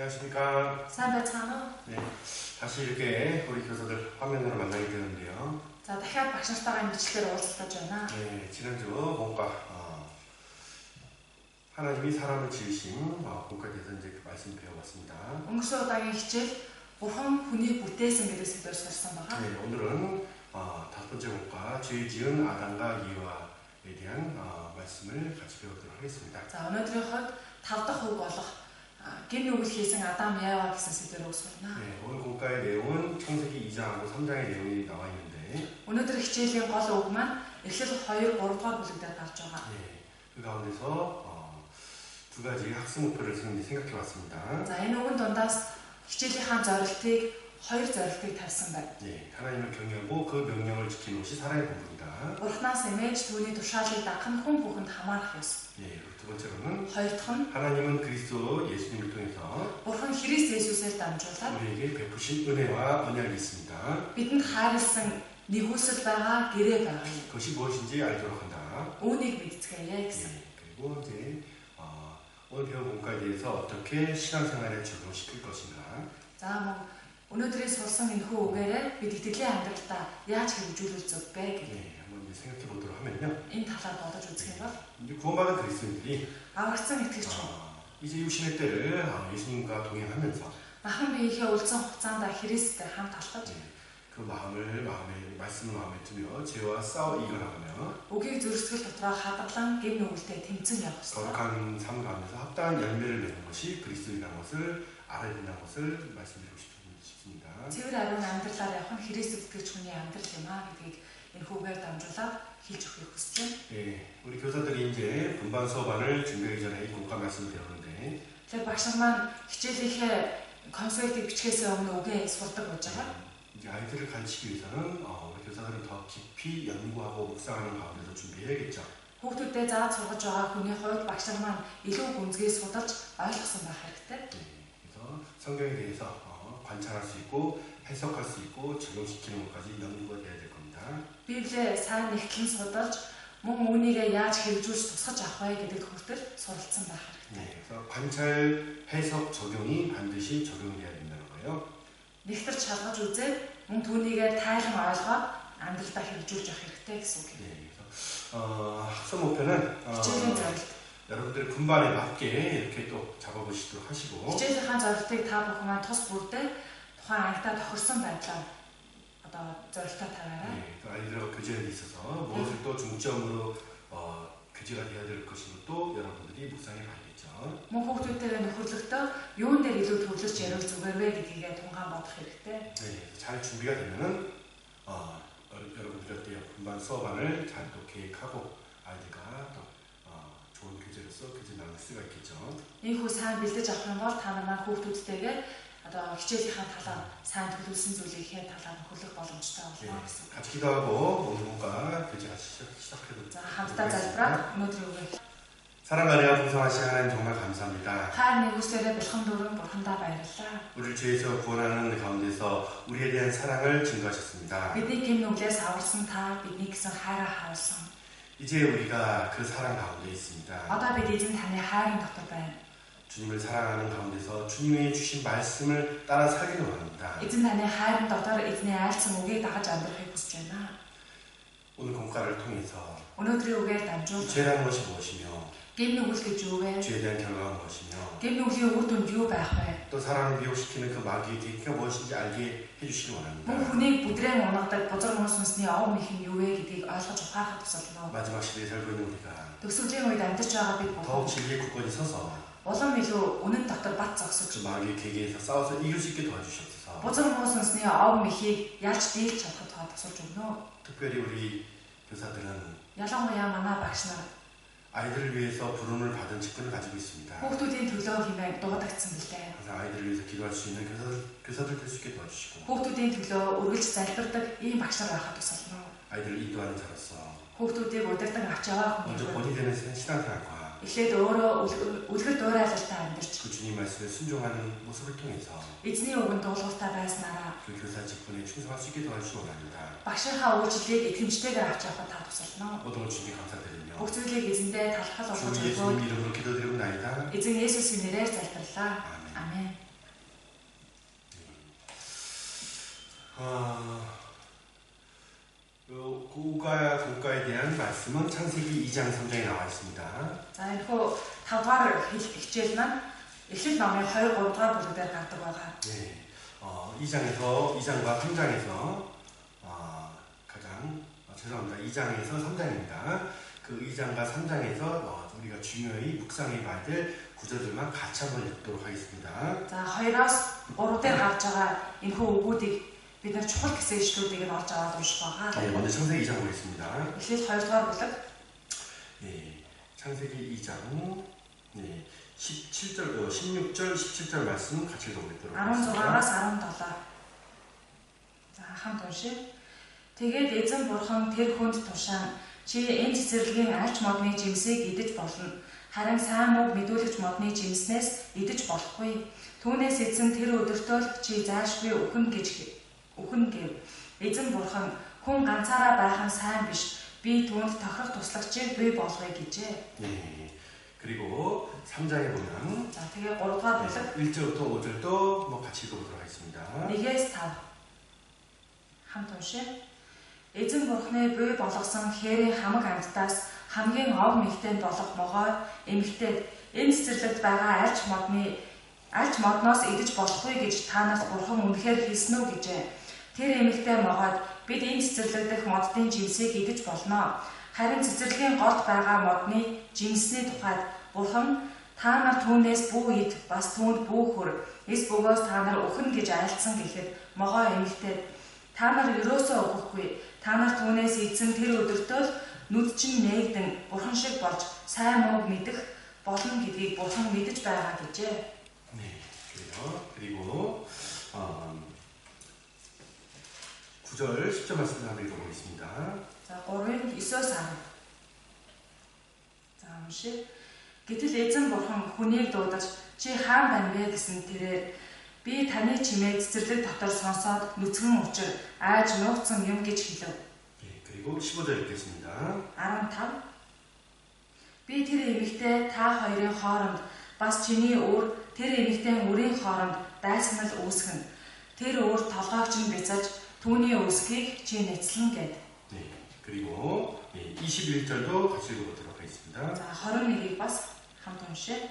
안녕하십니까. 산배찬호. 네, 다시 이렇게 우리 교사들 화면으로 만나게 되는데요. 자, дахиад багш нартайгаа мэдлэгээр уулзалтаж байна. 네, 지난주 본과 하나님이 사람을 지으신 본과에 대해서 이제 말씀 배워봤습니다. өнгөрсөн удаагийн хичээл Бурхан хүнийг бүтээсэн гэдэг сэдвээр сурсан байгаа. 네, 오늘은 다섯 번째 본과 죄 지은 아담과 이와에 대한 말씀을 같이 배우도록 하겠습니다. За, өнөөдрийнхөд 5 дахь үг болох гин нүгэл хийсэн Адам Ява гэсэн сэдвээр өгсөрнө. 네, 오늘 본과의 내용은 창세기 2장하고 3장의 내용이 나와 있는데 өнөөдөр хичээлийн гол үг маань Эхлэл 2, 3 дугаар бүлэгдээр гарч байгаа. 네, 그 가운데서 두 가지 학습 목표를 생각해 왔습니다. За, энэ үгэн дундаас хичээлийнхаа зорилтыг хоёр зорилтыг тавьсан байна. 네, 하나님을 경외하고 그 명령을 지키는 것이 사랑의 본분이다. Бурханаас эмээж түүний тушаалыг дагах нь хүн бүхэнд хамаарах ёс. 네, 두 번째로는 хоёр дахь нь 하나님은 그리스도 예수님을 통해서 Бурхан Христ Есүсээр дамжуулаад 우리에게 베푸신 은혜와 언약이 있습니다. бидэнд хайрлсан нэгүсэл байгаа, гэрээ байгаа юм. 그것이 무엇인지 알도록 한다. Үүнийг мэдцгээе гэсэн. 네, 그리고 이제 오늘 배운 본과에 대해서 어떻게 신앙생활에 적용시킬 것인가. За мөн өнөөдрийн сурсан энэхүү үгээрээ бид итгэлийн амьдралдаа яаж хэрэгжүүлэх зөв бэ гэдэг 네, 한번 이제 생각해 보도록 하면요. энэ талаар бодож үзэх юм бол 이제 구원받은 그리스도인들이 аврагдсан итгэгч хүн 이제 육신의 때를 예수님과 동행하면서 махан биеийнхээ үлдсэн хугацаанд Христтэй хамт алхаж 그 말씀을 마음에 두며 죄와 싸워 이겨나가며 үгийг зөрсгөл дотроо хадгалан гин нүгэлтэй тэмцэн явах ёстой. 거룩한 삶 가운데서 합당한 열매를 내는 것이 그리스도인이라는 것을 알아야 된다는 것을 말씀드리고 싶습니다. Цэвэр ариун амьдралаар явах нь Христ итгэгч хүний амьдрал юм аа гэдгийг энэ хүүгээр дамжуулаад хэлж өгөхийг хүсэж байна. 예, 우리 교사들이 이제 분반 수업안을 준비하기 전에 이 공과 말씀을 배우는데 Тэгэхээр багш нар маань хичээлийнхээ конспектыг бичгээсээ өмнө үгээ сурдаг байж байгаа. 이제 아이들을 가르치기 위해서는 우리 교사들은 더 깊이 연구하고 묵상하는 가운데서 준비해야겠죠. Хүүхдүүдэд зааж сургаж байгаа хүний хувьд багш нар маань илүү гүнзгий судалж ойлгосон байх хэрэгтэй. 네, 그래서 성경에 대해서 관찰할 수 있고 해석할 수 있고 적용시키는 것까지 연구가 돼야 될 겁니다. Библийг сайн нэгтлэн судалж мөн үүнийгээ яаж хэрэгжүүлж тусгаж авах вэ гэдэг хүртэл суралцсан байх хэрэгтэй. 네, 그래서 관찰, 해석, 적용이 반드시 적용돼야 된다는 거예요. Нэгтэрч шалгаж үзээд мөн түүнийгээ тайлан ойлгоод амьдралдаа хэрэгжүүлж авах хэрэгтэй гэсэн үг. 네, 그래서 학습 목표는 хичээлийн зорилт. 여러분들의 분반에 맞게 이렇게 또 잡아보시도록 하시고 хичээлийнхаа зорилтыг та бүхэн маань тус бүрдээ тухайн ангидаа тохирсон байдлаар одоо зорилтоо тавиарай. 네, 또 아이들과 교제에 있어서 무엇을 또 중점으로 교제가 되어야 될 것인것도 여러분들이 묵상해 봐야겠죠. Мөн хүүхдүүдтэйгээ нөхөрлөхдөө юун дээр илүү төвлөрч ярил зүгээр вэ гэдгийг тунгаан бодох хэрэгтэй. 네, 잘 준비가 되면은 여러분들한테 분반 수업안을 잘 또 계획하고 아이들과 또 좋은 교재로서 교재 나눌 수가 있겠죠. Ийхүү сайн бэлдэж авах юм бол та нар хүүхдүүдтэйгээ одоо хичээлийнхаа талаар сайн төлөвлөсөн зүйлийнхээ талаар нөхөрлөх боломжтой болно гэсэн. 같이 기도하고 오늘 본과 교제 같이 시작해보도록 За хамтдаа залбираад өнөөдрийн үгийг 사랑하는 풍성하신 하나님 정말 감사합니다. хайр нэгүслээрээ бэлхэн дүүрэн бурхандаа баярлалаа. 우리를 죄에서 구원하는 가운데서 우리에 대한 사랑을 증거하셨습니다. Бидний гин нүглээс аварсан та бидний гэсэн хайраа харуулсан. 이제 우리가 그 사랑 가운데 있습니다. Одоо бид эзэн таны хайрын дотор байна. 주님을 사랑하는 가운데서 주님이 주신 말씀을 따라 살기를 원합니다. Эзэн таны хайрын дотор эзний айлцсан үгийг дагаж амьдрахыг хүсэж байна. 오늘 공과를 통해서 Өнөөдрийн үгээр дамжуул 죄라는 것이 무엇이며 гин нүгэл гэж юу вэ? 죄에 대한 결과가 무엇이며 Гин нүглийн үр дүнд юу байх вэ? 또 사람을 미혹시키는 그 마귀의 계기가 무엇인지 알게 해주시기 원합니다. Мөн хүнийг бүдрэн унагадаг бузар хүмүүсний овом их нь юу вэ гэдгийг ойлгож ухаахад тусална. 마지막 시대에 살고 있는 우리가 Төгсгөлийн үед амьдарч байгаа бид 더욱 бүхэн 진리의 굳건히 서서 улам илүү үнэн дотор бат зогсож 그 마귀의 계기에서 싸워서 이길 수 있게 도와주시옵소서. бузар хүмүүсний овом ихийг ялж дийлж чадхад тусалж өгнө. 특별히 우리 교사들은 Ялангуяа манай багш нар 아이들을 위해서 부름을 받은 직분을 가지고 있습니다. хүүхдүүдийн төлөө хэмээн дуудагдсан билээ. 항상 아이들을 위해서 기도할 수 있는 교사들 될 수 있게 도와주시고 Хүүхдүүдийн төлөө үргэлж залбирдаг ийм багш нар байхад тусална. 아이들을 인도하는 자로서 Хүүхдүүдийг удирдан авч яваа 먼저 хүн 본이 되는 신앙생활과 эхлээд өөрөө үлгэр дуурайлалтай амьдарч 그 주님 말씀에 순종하는 모습을 통해서 эзний үгэнд дуулууртай байснараа 그 교사 직분에 충성할 수 있게 도와주시기 원합니다. багшийнхаа үйлчлэлийг итгэмжтэйгээр авч явахад та тусална. 모든 걸 주님 감사드리며 Бүх зүйлийг эзэндээ талархал 주 болгож 예수님 өгөөд 이름으로 기도드리고나이다. эзэн Есүсийн нэрээр залбирлаа. 아멘. Амен. 고가야 공가에 대한 말씀은 창세기 2장 3장에 나와 있습니다. За энэ хөө 5 дугаар хичээл маань Эхлэл номын 2, 3 дугаар бүлгээр гардаг байгаа. 네, 2장과 3장에서 가장 죄송합니다. 2장에서 3장입니다. 그 2장과 3장에서 우리가 중요히 묵상해 봐야 될 구절들만 같이 한번 읽도록 하겠습니다. За 2-аас 3 дээр гарч байгаа энэ хөө өгүүдийг бид нар чухал гэсэн ишлүүдийг нь олж аваад унших байгаа. 네, 먼저 창세기 2장 보겠습니다. Эхлэл 2 дугаар бүлэг. 네, 창세기 2장 16절, 17절 말씀 같이 읽어보도록 하겠습니다. 16-аас 17. За хамт уншия. Тэгээд эзэн бурхан тэр хүнд тушаан чи энэ цэцэрлэгийн алч модны жимсийг идэж болно. Харин сайн мөг мэдүүлэгч модны жимснээс идэж болохгүй. Түүнээс эзэн тэр өдөртөө л чи заашгүй үхэн гэв. Эзэн бурхан хүн ганцаараа байх нь сайн биш. Би түүнд тохирох туслагчийг бий болгоё гэжээ. 네. 그리고 3장에 보면 자, тэгээ 3 дугаар бүлэг 1절부터 5절도 같이 읽어보도록 하겠습니다. 1-ээс 5. хамт уншия. Эзэн бурхны бий болгосон хээрийн хамаг амьтдаас хамгийн ов мэгтэй болох могой эмэгтэй энэ цэцэрлэгт байгаа алж модноос идэж болохгүй гэж та нарт бурхан үнэхээр хэлсэн үү гэжээ. Тэр эмэгтэй могойд бид энэ цэцэрлэг дэх моддын жимсийг идэж болно. Харин цэцэрлэгийн голд байгаа модны жимсний тухайд бурхан та нар түүнээс бүү ид бас түүнд бүү хөр эс бөгөөс та нар өхөн гэж айлцсан гэхэд могой эмэгтэй та нар ерөөсөө өгөхгүй. Та нар түүнээс эзэн тэр өдөртөө л нүд чинь нээгдэн бурхан шиг болж сайн муу мэдэх болно гэдгийг бурхан мэдэж байгаа гэжээ. 네, 그리고 9절 10절 말씀을 한번 읽어보겠습니다. За 3-ын 9-оос 10. За уншия. Гэтэл эзэн бурхан хүнийг дуудаж чи хаан байна вэ гэсэн тэрээр би таны чимээг цэцэрлэг дотор сонсоод нүцгэн учир ааж нуугдсан юм гэж хэлв. 네, 그리고 15절 읽겠습니다. 15. Би тэр эмэгтэй та хоёрын хооронд бас чиний өөр тэр эмэгтэй үрийн хооронд дайсагнал үүсгэн. Тэр өөр толгойг чинь бяцаж түүний өсгийг чи нэцлэн гэд. 네, 그리고 21절도 같이 읽어보도록 하겠습니다. За 21-ийг бас хамт уншия.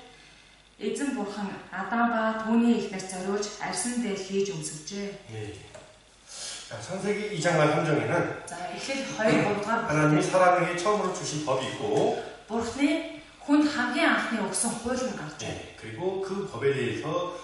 Эзэн бурхан Адам ба түүний эхнэр зориулж арьсан дээр хийж өмсөжээ. 네. 자, 창세기 2장과 3장에는 За эхлэл 2, 3 дугаар 하나님이 사람에게 처음으로 주신 법이 있고 Бурхны хүнд хамгийн анхны өгсөн хууль нь гарч байна. 네, 그리고 그 법에 대해서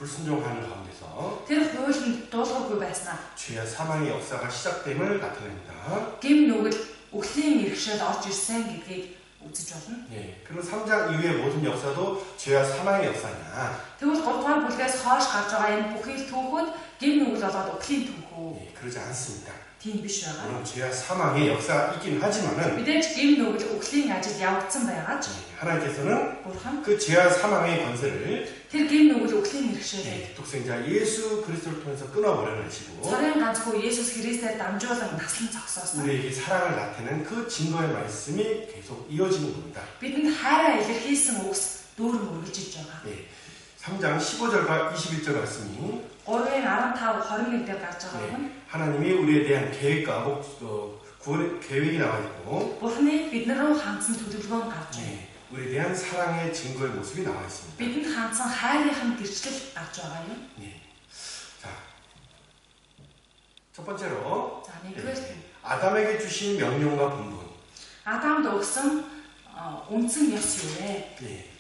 불순종하는 가운데서 Тэр хуулинд дуулахгүй байснаа 죄와 사망의 역사가 시작됨을 나타냅니다. гим нүгэл үхлийн иргэшэл орж ирсэн гэдгийг үзэж болно. 네, 그리고 3장 이후의 모든 역사도 죄와 사망의 역사냐? Тэгвэл 3 дугаар бүлгээс хойш гарч байгаа энэ бүхий түүхүүд гим нүгэл болоод үхлийн түүхүү. 네, 그러지 않습니다. Тийм биш байгаа. 물론 죄와 사망의 역사가 있긴 하지만은 Мэдээж гим нүгэл үхлийн ажил явагдсан байгаад 하나님께서는 бурхан 그 죄와 사망의 권세를 тэр гим нүгэл үхлийн иргэшэлийг 독생자 예수 그리스도를 통해서 끊어버려 놓으시고 цорын ганцгүй Есүс Христээр дамжуулан наслан зогсоосон. 우리에게 사랑을 나타내는 그 증거의 말씀이 계속 이어지는 겁니다. Бидэнд хайраа илэрхийлсэн үгс дүүрэн үргэлжилж байгаа. 네, 3장 15절과 21절 말씀이 3-ын 15, 21 дээр гарч байгаа нь 하나님이 우리에 대한 계획과 구원의 계획이 나와 있고 Бурхны бид нар руу хандсан төлөвлөгөө гарч байна. 네, 우리에 대한 사랑의 증거의 모습이 나와 있습니다. Бидэнд хандсан хайрын гэрчлэл гарч байгаа юм. 네. 자, 첫 번째로 За нэгдүгээр 아담에게 주신 명령과 본분. Адамд өгсөн үндсэн ёс юу вэ? 네.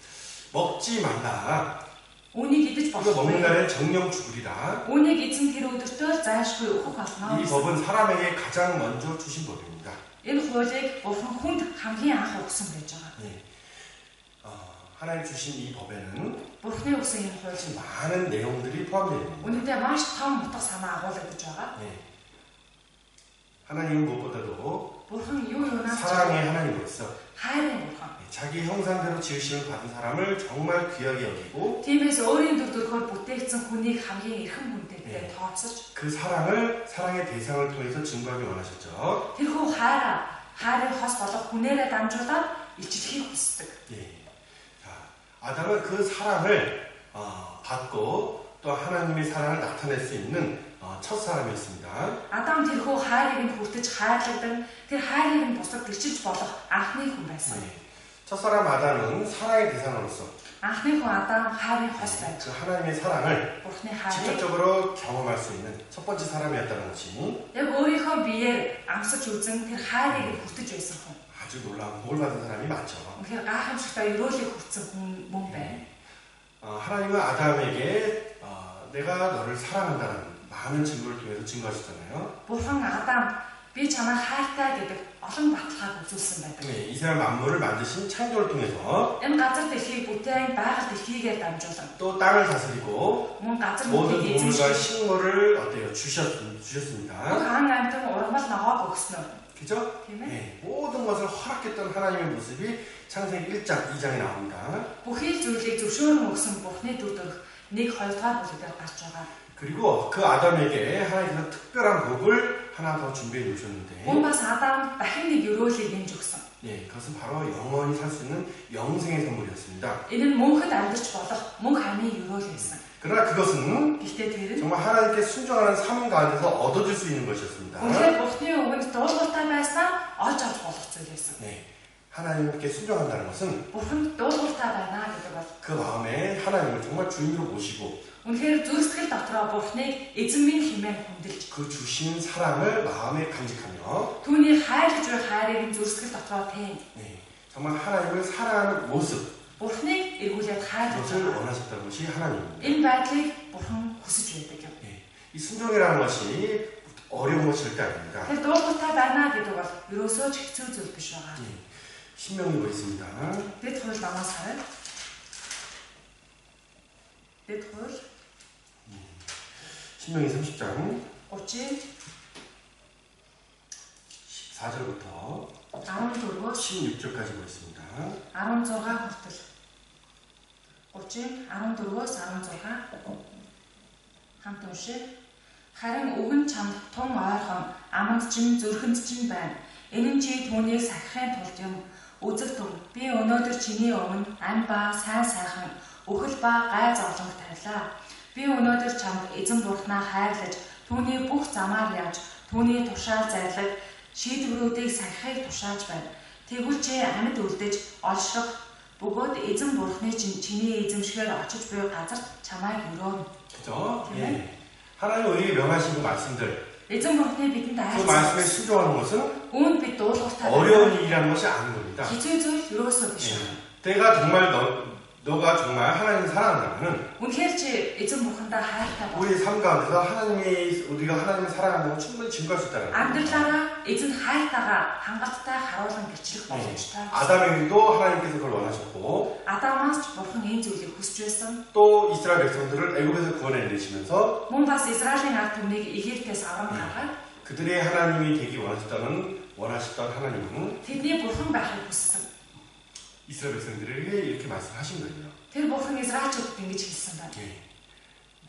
먹지 말라. Үүнийг идэж 이거 먹는 болохгүй. 날에 정령 죽으리라. Үүнийг эзэн тэр өдөртөө зайлшгүй өгөх болно. 이 법은 사람에게 가장 먼저 주신 법입니다. Энэ хуулийг Бурхан хүнд хамгийн анх өгсөн гэж байгаа. 네. 하나님 주신 이 법에는 Бурхны өгсөн энэ хууль 많은 내용들이 포함되어 있습니다. үнэндээ маш том утга санаа агуулгаж байгаа. 네. 하나님은 무엇보다도 Бурхан юу юунаас 사랑의 하나님으로서 хайрын Бурхан. 자기 형상대로 지으심을 받은 사람을 정말 귀하게 여기고 Тиймээс өөрийн дүр төрхөөр бүтээгдсэн хүнийг хамгийн эрхэм хүнтэйгээр тооцож 그 사랑을 사랑의 대상을 통해서 증거하기 원하셨죠. тэрхүү хайрын хос болох хүнээрээ дамжуулаад илчлэхийг хүсдэг. 예. 자, 아담은 그 사랑을 받고 또 하나님의 사랑을 나타낼 수 있는 첫 사람이었습니다. Адам тэрхүү хайрыг нь хүртэж хайрлагдан тэр хайрыг нь бусад гэрчилж болох анхны хүн байсан. 첫사람 아담은 사랑의 대상으로서 Анхны хүн Адам хайрын хос байж 그 하나님의 사랑을 Бурхны хайрыг 직접적으로 경험할 수 있는 첫 번째 사람이었다는 것이 яг өөрийнхөө биеэр амсаж үзэн тэр хайрыг нь хүртэж байсан хүн. 아주 놀라운 복을 받은 사람이 많죠. Үнэхээр гайхамшигтай өрөөлийг хүртсэн хүн мөн байна. 하나님은 아담에게 내가 너를 사랑한다는 많은 증거를 통해서 증거하셨잖아요. Бурхан Адам би чамайг хайртай гэдэг олон баталгааг үзүүлсэн байдаг. 이 세상 만물을 만드신 창조를 통해서 Энэ газар дэлхийг бүтээн байгаль дэлхийгээр дамжуулан 또 땅을 다스리고 мөн газар 모든 бүтээг 동물과 эзэмшиж 식물을 주셨습니다. бүх ан амьтан урмал ногоог өгснөөр. 그죠? Тийм ээ. 네, 모든 것을 허락했던 하나님의 모습이 창세기 1장, 2장에 나옵니다. Бүхий л зүйлийг зөвшөөрөн өгсөн Бурхны дүр төрх 1-2 дугаар бүлгээр гарч байгаа. 그리고 그 아담에게 하나님께서 특별한 복을 하나 더 준비해 놓으셨는데 Мөн бас Адам дахин нэг өрөөлийг нэмж өгсөн. 네, 그것은 바로 영원히 살 수 있는 영생의 선물이었습니다. Энэ нь мөнхөд амьдарч болох мөнх амийн өрөөл байсан. 그러나 그것은 Гэхдээ тэр нь 정말 하나님께 순종하는 삶 가운데서 얻어질 수 있는 것이었습니다. үнэхээр Бурхны үгэнд дуулууртай байснаа олж авч болох зүйл байсан. 네, 하나님께 순종한다는 것은 Бурханд дуулууртай байна гэдэг бол 그 마음에 하나님을 정말 주인으로 모시고 үнэхээр зүрх сэтгэл дотроо Бурхныг эзэн минь хэмээн хүндэлж 그 주신 사랑을 마음에 간직하며 түүний хайрлаж буй хайрыг зүрх сэтгэл дотроо teen. 네, 정말 하나님을 사랑하는 모습 Бурхныг эргүүлээд хайрлаж 그것을 байгаа. 원하셨다는 것이 하나님입니다. Энэ байдлыг Бурхан хүсэж байдаг юм. 네, 이 순종이라는 것이 어려운 것이 절대 아닙니다. Тэр дуулууртай байна гэдэг бол ерөөсөө ч хэцүү зүйл биш байгаа. 네, 신명이 뭐 있습니다. Дэд хууль намаас хараад Дэд хууль 신명기 30장 30 14절부터 14-өөс 16절까지 보겠습니다. 16 хүртэл 30 14-өөс 16 хамт уншия. Харин өгөн чамд тун ойрхон аманд чинь зүрхэнд чинь байна. Энэ нь чи түүнийг сахихын тулд юм. Үзэл түн би өнөөдөр чиний өмнө ам ба сайн сайхан өхөл ба гай зовлонг тавилаа. Би өнөөдөр чамд эзэн Бурхнаа хайрлаж түүний бүх замаар явж түүний тушаал зарлаг шийдвэрүүдийг сахихыг тушааж байна. Тэгвэл чи амьд үлдэж олшрох бөгөөд эзэн Бурхны чиний эзэмшгээр очиж буй газарт чамайг өрөөнө. 그죠? 네. 예. 하나님 우리에게 명하신 그 말씀들 Эзэн Бурхны бидэнд 그 말씀에 айлцсан. 순종하는 것은 Үүнд бид дуулууртай 어려운 일이라는 것이 아닌 겁니다. хэцүү зүйл ерөөсөө биш. 예. 내가 정말 너가 정말 하나님을 사랑한다면 Үнэхээр чи эзэн Бурхандаа хайртай бол 우리의 삶 가운데서 우리가 하나님을 사랑한다고 충분히 증거할 수 있다는 겁니다. амьдралаараа эзэн хайртайгаа хангалттай харуулan гэрчлэх боломжтой. 아담에게도 하나님께서 그걸 원하셨고 Адамаас ч Бурхан энэ зүйлийг хүсэж байсан. 또 이스라엘 백성들을 애굽에서 구원해내시면서 Мөн бас Израилийн ард түмнийг Египтээс аврам гаргаад 그들의 하나님이 되기 원하셨던 하나님은 тэдний Бурхан байхыг хүссэн. 이스라엘 백성들에게 이렇게 말씀하신 거예요. Тэр Бурхан Израильчуудад ингэж хэлсэн байна. 예.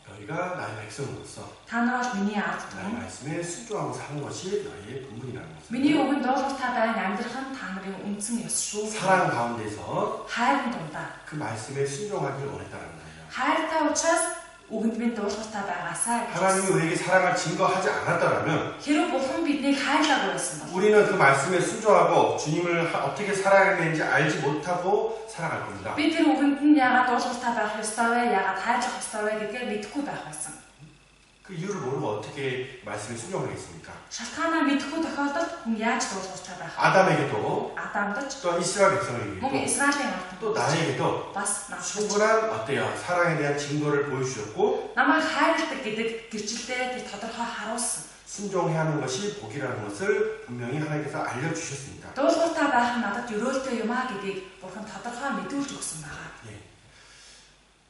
너희가 나의 백성으로서 Та нар бол миний ард 나의 түмэн. 말씀에 순종하고 사는 것이 너희의 본분이라는 것을. Миний үгэнд дуулууртай байна амьдрах нь та нарын үндсэн ёс шүү. 사랑 가운데서 хайрын дундаа 그 말씀에 순종하기를 원했다는 거예요. хайртай учраас үгэнд минь дуулууртай байгаасаа гэж. 하나님이 우리에게 사랑을 증거하지 않았다면 Хэрэв Бурхан биднийг хайрлаагүй байсан бол 우리는 그 말씀에 순종하고 주님을 어떻게 사랑해야 되는지 알지 못하고 살아갈 겁니다. бид тэр үгэнд нь яагаад дуулууртай байх ёстой вэ? Яагаад хайрлах ёстой вэ гэдгээ мэдэхгүй байх байсан. 그 이유를 모르고 어떻게 말씀에 순종하겠습니까? Шалтгаанаа мэдэхгүй тохиолдолд хүн яаж дуулууртай байх вэ? 아담에게도 Адамд ч 또 이스라엘 мөн 백성에게도 Израилийн ард 또 түмэнд 나에게도 бас надад 충분한 어때요? 사랑에 대한 증거를 보여주셨고 намайг хайрладаг гэдэг гэрчлэлдээ тэр тодорхой харуулсан. 순종해야 하는 것이 복이라는 것을 분명히 하나님께서 알려주셨습니다. Дуулууртай байх нь надад өрөөлтэй юм аа гэдгийг Бурхан тодорхой мэдүүлж өгсөн байна. 예.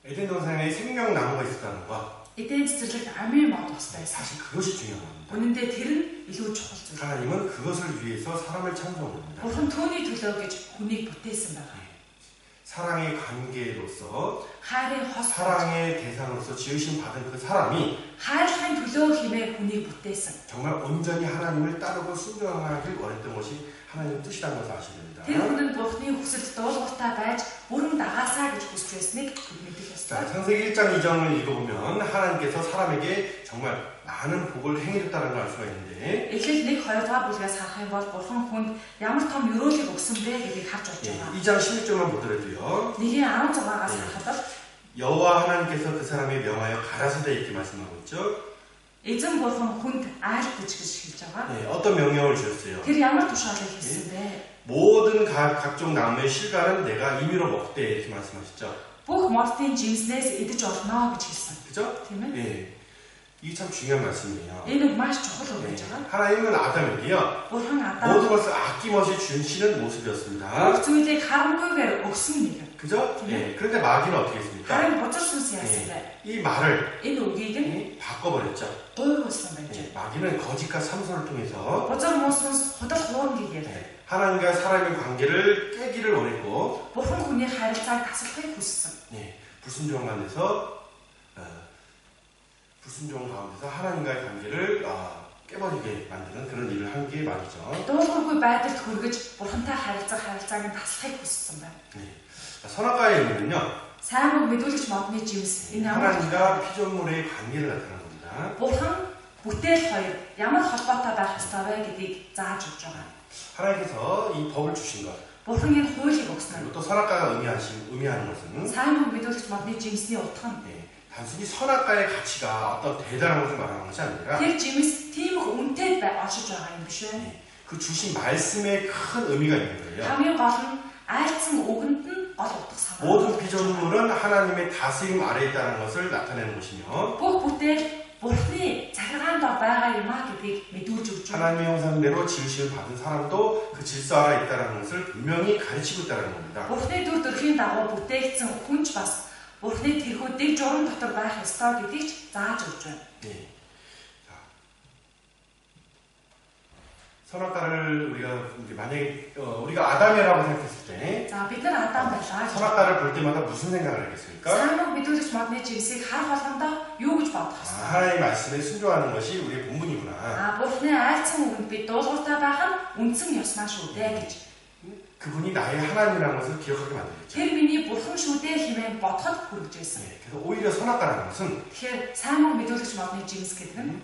에덴 동산에 생명나무가 있었다는 것 Эдийн цэцэрлэгт амийн мод ус байсан. 사실 그것이 중요한 겁니다. Үнэн дээр тэр нь илүү чухал зүйл. 하나님은 그것을 위해서 사람을 창조한 겁니다. Бурхан түүний төлөө гэж хүнийг бүтээсэн байна. 사랑의 관계로서 Хайрын хос 사랑의 대상으로서 지으심 받은 그 사람이 хайрлахын төлөө хэмээн хүнийг бүтээсэн. 정말 온전히 하나님을 따르고 순종하길 원했던 것이 하나님 뜻이라는 것을 아셔야 됩니다. Тэр хүн Бурхны хүсэлд дуулууртай байж бүрэн дагаасаа гэж хүсэж байсныг мэдэх 자, ёстой. 창세기 1장 2장을 읽어보면 하나님께서 사람에게 정말 많은 복을 행해줬다는 걸 알 수가 있는데 Эхлэл 1, 2 дугаар бүлгээс харах юм бол Бурхан хүнд ямар том ёроолыг өгсөн бэ гэдгийг харж болж байгаа. 2장 16절만 보더라도요. 1:16-аас харахад 여호와 하나님께서 그 사람의 명하여 가라사대 이렇게 말씀하고 있죠. эзэн Бурхан хүнд айлтж гэж хэлж байгаа. 어떤 명령을 주셨어요? Тэр ямар тушаалыг хэлсэн бэ? 모든 각종 나무의 실과는 내가 임의로 먹되 이렇게 말씀하셨죠. Бүх мордын жимснээс идэж олно гэж хэлсэн. 그죠? Тийм ээ. 예. 이게 참 중요한 말씀이에요. Энэ маш чухал үг гэж байгаа. 하나님은 아담에게요. Бурхан 모든 Адам 것을 아낌없이 주시는 모습이었습니다. бүх зүйлийг харамгүйгээр өгсөн нэг. 그죠? 예. 그런데 마귀는 어떻게 했습니까? Харин бузар сүнс яасан бэ? 이 말을 Энэ үгийг нь 바꿔버렸죠. дуурсан байж. 예. 마귀는 거짓과 참소를 통해서 Бузар муу сүнс худал хуургийг яриа. 하나님과 사람의 관계를 깨기를 원했고 Бурхан хүний харилцааг тасалхыг хүссэн. 불순종 가운데서 하나님과의 관계를 깨버리게 만드는 그런 일을 한 게 말이죠. Дуулуургүй байдалд хүргэж Бурхантай харилцааг нь таслахыг хүссэн байна. 선악과의 의미는요. Сайн үг мэдүүлэгч модны жимс энэ ямар 하나님과 피조물의 관계를 나타내는 겁니다. Бурхан бүтээл хоёр ямар холбоотой байх ёстой вэ гэдгийг зааж өгч байгаа. 하나님께서 이 법을 주신 것. Бурхан энэ хуулийг өгсөн. 또 선악과가 의미하는 것은 Сайн үг мэдүүлэгч модны жимсний утга нь 단순히 선악과의 가치가 어떤 대단한 것을 말하는 것이 아니라 тэр жимс тийм их үнэтэй олшиж байгаа юм биш үү? 그 주신 말씀에 큰 의미가 있는 거예요. хамгийн гол нь айлцсан үгэнд нь гол утга самаа. 모든 피조물은 하나님의 다스림 아래에 있다는 것을 나타내는 것이며 Бүх бүтээл Бурхны захиргаанд байгаа юм а гэдгийг мэдүүлж өгч байна. 하나님의 형상대로 지으심을 받은 사람도 그 질서 아래에 있다는 것을 분명히 가르치고 있다는 겁니다. Бурхны дүр төрхийн дагуу бүтээгдсэн хүнч бас Бурхны тэрхүү дэг журам дотор байх ёстой гэдгийг ч зааж өгч байна. 자, 선악과를 만약에 우리가 아담이라고 생각했을 때 За бид нар Адам байлаа. 선악과를 볼 때마다 무슨 생각을 하겠습니까? Сайн үг мэдүүлэгч модны жимсийг харах болгондоо юу гэж бодох вэ? 하나님의 말씀에 순종하는 것이 우리의 본분이구나. Бурхны айлцсан үгэнд бид дуулууртай байх нь үндсэн ёснаа шүү дээ гэж. 그분이 나의 하나님이라는 것을 기억하게 만들겠죠. Тэр миний Бурхан шүү дээ хэмээн бодоход хүрэж байсан. 그래서 오히려 선악과라는 것은 Тэгэхээр сайн үг мэдүүлэгч модны жимс гэдэг нь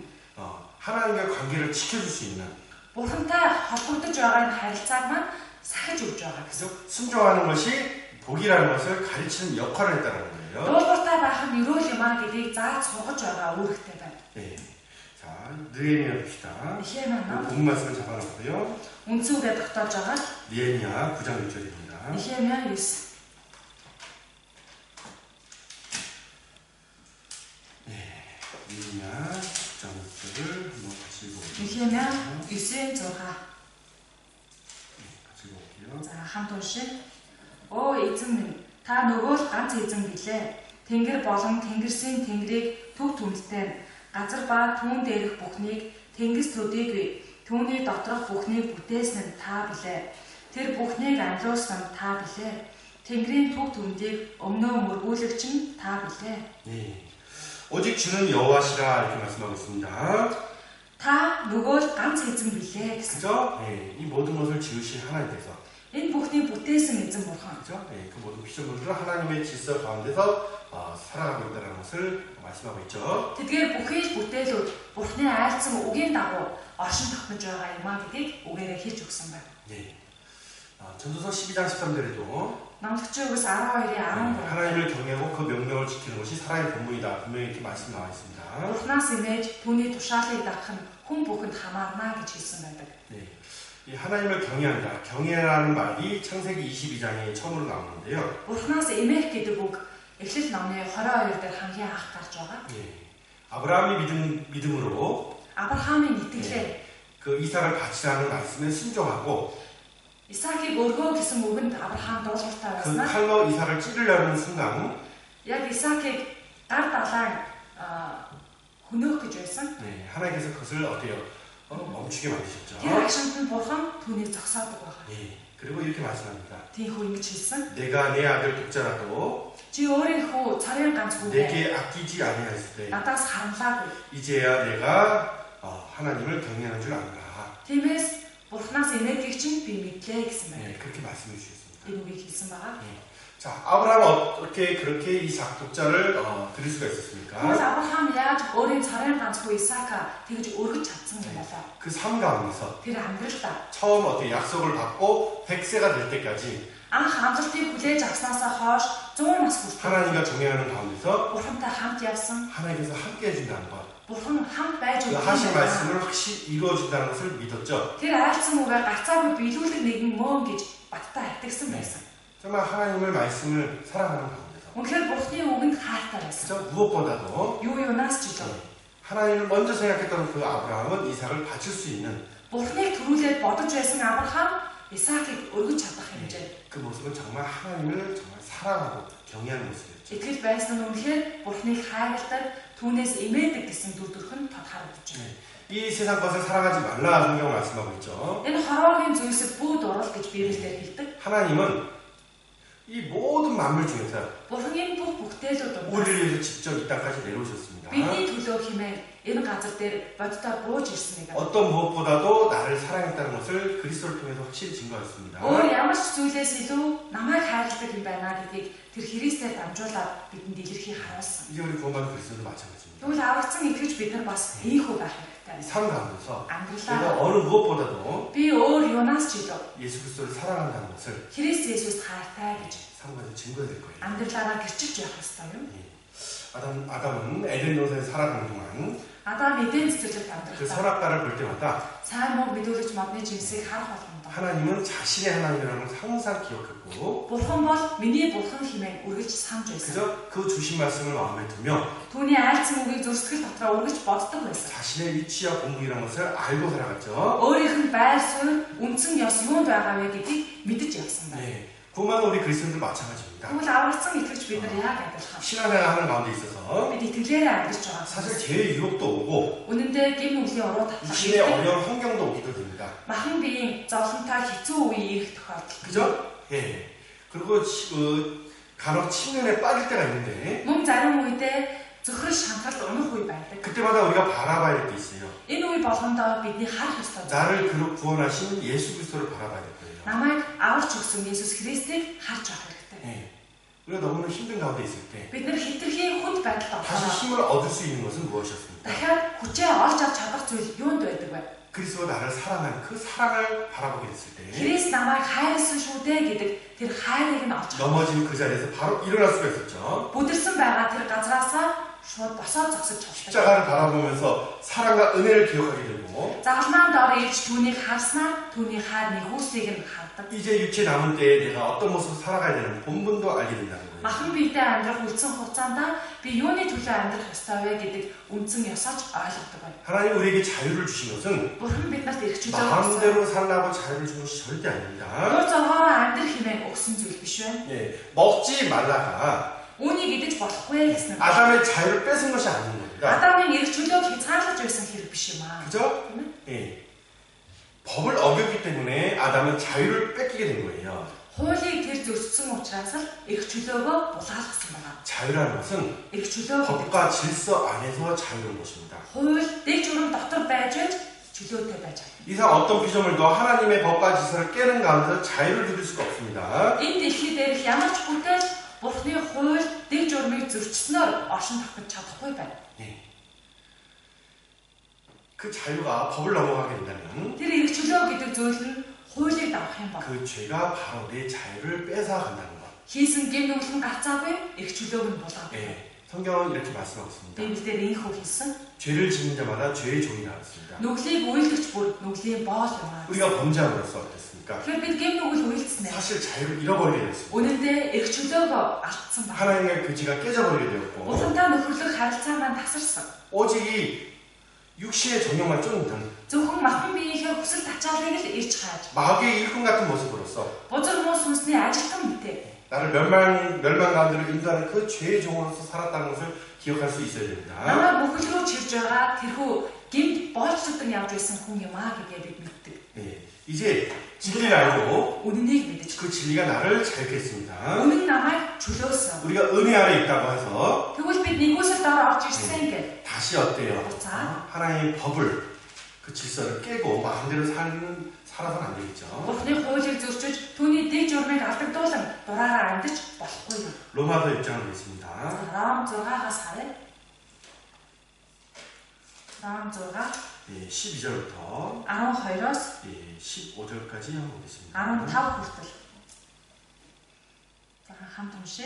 하나님과 관계를 지켜줄 수 있는 Бурхантай холбогдож байгаа энэ харилцааг маань сахиж өгч байгаа гэсэн. 순종하는 것이 복이라는 것을 가르치는 역할을 했다는 거예요. Дуулууртай байх нь өрөөл юм а гэдгийг зааж сургаж байгаа үүрэгтэй байна. 자, 느헤미야 봅시다. Нехемия 본 말씀을 잡아놨고요. үнцүүгээ тогтоож байгаа. 느헤미야 9장 6절입니다. Нехемия 9. 느헤미야 9장 6절을 한번 같이 읽어볼게요. Нехемия 9-6. 같이 읽어볼게요. За хамт уншия. Оо эзэн минь, та нөгөө л ганц эзэн билээ. Тэнгэр болон тэнгэрсийн тэнгэрийг төв түмдтэй газар ба түүн дээрх бүхнийг тэнгис төдийгүй түүний доторх бүхнийг бүтээсэн нь та билээ. Тэр бүхнийг амьлуулсан нь та билээ. Тэнгэрийн төв түмдийг өмнөө мөргүүлэгч нь та билээ. 오직 주는 여호와시라 이렇게 말씀하고 있습니다. Та нөгөө л ганц эзэн билээ гэсэн. 그죠? 이 모든 것을 지으신 하나님께서 Энэ бүхнийг бүтээсэн эзэн бурхан. 그죠? 그 모든 피조물들은 하나님의 질서 가운데서 살아가고 있다는 것을 말씀하고 있죠. Тэдгээр бүхий л бүтээлүүд Бурхны айлцсан үгийн дагуу оршин тогтнож байгаа юм а гэдгийг үгээрээ хэлж өгсөн байна. 전도서 12장 13절에도 Номлогчийн үгс 12-ийн 13. 하나님을 경외하고 그 명령을 지키는 것이 사람의 본분이다. 분명히 이렇게 말씀 나와 있습니다. Бурхнаас имэж түүний тушаалыг дагах нь хүн бүхэнд хамаарна гэж хэлсэн байдаг. 이 하나님을 경외한다. 경외라는 말이 창세기 22장에 처음으로 나오는데요. Бурхнаас имэх гэдэг үг Эхлэл номны 22 дээр хамгийн анх гарч байгаа. 아브라함이 믿음으로 Авраамийн итгэлээр 그 이삭을 바치라는 말씀에 순종하고 Исаакийг өргөө гэсэн үгэнд Авраам дуулууртай 그 байснаа 칼로 이삭을 찌르려는 순간 яг Исаакийг гар далайн хөнөөх гэж байсан. 하나님께서 그것을 어때요? 멈추게 만드셨죠. Тэр агшинт нь Бурхан түүнийг зогсоодог байгаа. 그리고 이렇게 말씀합니다. Тийхүү ингэж хэлсэн. 내가 내 아들 독자라도 Чи өөрийнхөө царийн ганц хүүгээ 내게 아끼지 아니하였을 때 надаас харамлаагүй. 이제야 내가 하나님을 경외하는 줄 안다. Тиймээс Бурханаас энергийг чинь би мэдлээ гэсэн байна. 네, 그렇게 말씀해 주셨습니다. Энэ үгийг хэлсэн байгаа. 자, 아브라함은 어떻게 그렇게 이 삭독자를 드릴 수가 있었습니까? Тэгвэл Авраам яаж өөрийн царайн ганцгүй Исаака тэгж өргөж чадсан юм болоо? 그 삶 가운데서 Тэр амьдралдаа 처음 어떻게 약속을 받고 100세가 될 때까지 анх амлалтыг хүлээж авснаасаа хойш 100 нас хүртэл 하나님과 동행하는 가운데서 Бурхантай хамт явсан. 하나님께서 함께 해준다는 것, Бурхан хамт байж 그 하신 말씀을 확실히 이루어준다는 것을 믿었죠. Тэр айлцсан үгээр гацаагүй биелүүлэг нэгэн мөн гэж баттай итгэсэн байсан. 정말 하나님의 말씀을 사랑하는 가운데서 Үнэхээр Бурханы үгэнд хайртай байсан. 그죠? 무엇보다도 Юу юунаас ч илүү 하나님을 먼저 생각했던 그 아브라함은 이삭을 바칠 수 있는 Бурханыг төрүүлээд бодож байсан Авраам Исаакийг өргөж чадах хэмжээ. 그 모습은 정말 하나님을 정말 사랑하고 경외하는 모습이었죠. Итгэл байсан нь үнэхээр Бурханыг хайрладаг, түүнээс имээдэг гэсэн дүр төрх нь тод харагдаж байна. 이 세상 것을 사랑하지 말라 성경 말씀하고 있죠. Энэ хороогийн зүйлсэд бүү дурал гэж Библиэлд хэлдэг. 하나님은 이 모든 만물 중에서 Бурханы бүх бүхтээлүүд 우리를 дундаас 위해서 직접 이 땅까지 내려오셨습니다. бидний төлөө хэмээн энэ газар дээр боддоо бууж ирсэн нэг. 어떤 무엇보다도 나를 사랑했다는 것을 그리스도를 통해서 확실히 증거했습니다. Өөр ямар ч зүйлээс илүү намайг хайрладаг юм байна гэдгийг тэр Христээр дамжуулаад бидэнд илэрхий харуулсан. 이제 우리 구원받은 그리스도도 마찬가지입니다. Тэгвэл аврагдсан итгэж бид нар бас ийхүү байх 이 хэрэгтэй. 삶 가운데서 Амьдралаа 내가 어느 무엇보다도 би өөр юунаас ч илүү 예수 그리스도를 사랑한다는 것을 Христ Есүс хайртай гэж 삶에서 증거될 거예요. амьдралаараа гэрчилж явах ёстой юм. 아담은 에덴 동산에 살아가는 동안 Адам эдийн цэцэрлэгт 그 амьдрахтаа 선악과를 볼 때마다 сайн муу мэдүүлэгч модны жинсийг харах болгоно. 하나님은 자신의 하나님이라는 걸 항상 기억했고 Бурхан бол миний бурхан хэмээн үргэлж санаж байсан. 그저 그 주신 말씀을 마음에 두며 Түүний айлцсан үгийг зүрсгэл дотроо үргэлж боддог байсан. 자신의 위치와 공부이라는 것을 알고 살아갔죠. Өөрийнх нь байр суурь, үндсэн ёс юунд байгаа вэ гэдгийг мэдэж явсан байна. 네, 구만 우리 그리스도인들 마찬가지입니다. Тэгвэл аврагдсан итгэж бид нар яг адилхан. 신앙생활하는 가운데 있어서 Бид итгэлээрээ амьдарч байгаа. 사실 제일 유혹도 오고 Үнэн дээр гим нүглийн уруу татлах. 육신의 어려운 환경도 오기도 됩니다. Махан биеийн зовлонтой хэцүү үе ирэх тохиолдол. 그죠? 예. 그리고 간혹 침륜에 빠질 때가 있는데 Мөн зарим үедээ зөвхөн шанхалт унах үе байдаг. 그때마다 우리가 바라봐야 될 게 있어요. Энэ үе болгондоо бидний харах ёстой. 나를 그로 구원하신 예수 그리스도를 바라봐야 될 거예요. Намайг аварч өгсөн Есүс Христийг харж авах хэрэгтэй. 예. 우리가 너무나 힘든 가운데 있을 때 Бид нар хитрхийн хүнд байдалд 다시 орохоо 힘을 얻을 수 있는 것은 무엇이었습니까? дахиад хүчээ олж авч чадах зүйл юунд байдаг вэ? 그리스도가 나를 사랑한 그 사랑을 바라보게 됐을 때 Христ намайг хайрлсан шүү дээ гэдэг тэр хайрыг нь олж авах. 넘어진 그 자리에서 바로 일어날 수가 있었죠. Бүдэрсэн байгаа тэр газраасаа шууд босоод зогсож чаддаг. 십자가를 바라보면서 사랑과 은혜를 기억하게 되고 Загалмаанд ор ирж түүнийг харснаар түүний хайр нэгүсийг нь хардаг. 이제 육체 남은 때에 내가 어떤 모습으로 살아가야 되는 본분도 알게 된다는 거예요. Махан биедээ амьдрах үлдсэн хугацаанд би юуны төлөө амьдрах ёстой вэ гэдэг үндсэн ёсооч ойлгодог байна. 하나님 우리에게 자유를 주신 것은 Бурхан биднэрт эрх чөлөө өгсөн. 마음대로 살라고 자유를 주는 것이 절대 아닙니다. Өөр зоргоороо амьдрах хэмээн өгсөн зүйл биш байна. 예, 먹지 말라가 Үүнийг идэж болохгүй гэсэн нь. 아담의 자유를 뺏은 것이 아닌 겁니다. Адамын эрх чөлөөг хязгаарлаж байсан хэрэг биш юм аа. 그죠? 예. 법을 어겼기 때문에 아담은 자유를 뺏기게 된 거예요. Хуулийг тэр зөрчсөн учраас л эрх чөлөөгөө булаалгасан байна. 자유라는 것은 Эрх чөлөө гэдэг 법과 질서 안에서 자유로운 것입니다. хууль дэг журам дотор байж чөлөөтэй байж байгаа. 이상 어떤 피조물도 하나님의 법과 질서를 깨는 가운데서 자유를 누릴 수가 없습니다. Энэ дэлхий дээрх ямар ч бүтээл Бурхны хууль дэг журмыг зөрчснөөр оршин тогтож чадахгүй байна. 예. 그 자유가 법을 넘어가게 된다면 Тэр эрх чөлөө гэдэг зүйл нь хуулийг дагах юм бол 그 죄가 바로 내 자유를 뺏어간다는 것. хийсэн гэм нүглэн гарцаагүй эрх чөлөөг нь булаадаг. 예. 성경은 이렇게 말씀하고 있습니다. Библиэлд ийхүү хэлсэн. 죄를 짓는 자마다 죄의 종이라 했습니다. Нүглийг үйлдэгч бүр нүглийн боол юм аа. 우리가 범죄함으로써 어땠습니까? Тэгэхээр бид гэм нүгэл үйлдснээр 사실 자유를 잃어버리게 됐습니다. үнэндээ эрх чөлөөгөө алдсан байна. 하나님의 교지가 깨져버리게 되었고 Бурхантай нөхөрлөх харилцаа маань тасарсан. 오직 이 육신의 정욕만 쫓는 Зөвхөн махан биеийнхээ хүсэл тачаалыг л ирж хааж, 마귀의 일꾼 같은 모습으로서 бузар муу сүнсний ажилтан мэтэй 나를 멸망 가운데로 인도하는 그 죄의 종으로서 살았다는 것을 기억할 수 있어야 됩니다. намайг бүхэл рүү чирж байгаа тэрхүү гимт боолцогдсон явж байсан хүн юм аа гэдгээ бид мэддэг. 예, 이제 진리를 알고 Үннийг мэдэж, 그 진리가 나를 자유케 했습니다. үнэн намайг чөлөөсөн. 우리가 은혜 아래 있다고 해서 Тэгвэл бид нэгүсэл доор орж ирсэн гэдэг. 다시 어때요? 자. 하나님의 법을 그 그 질서를 깨고 마음대로 살아서는 안 되겠죠. Бурхны хуулийг зөрчиж түүний дэг журмыг алдагдуулан дураараа амьдарч болохгүй юм. 로마서 6장을 보겠습니다. Ром 6-аас харъя. Ром 6 예, 12절부터 12-оос 15절까지 한번 보겠습니다. 15 хүртэл. За хамт уншъя.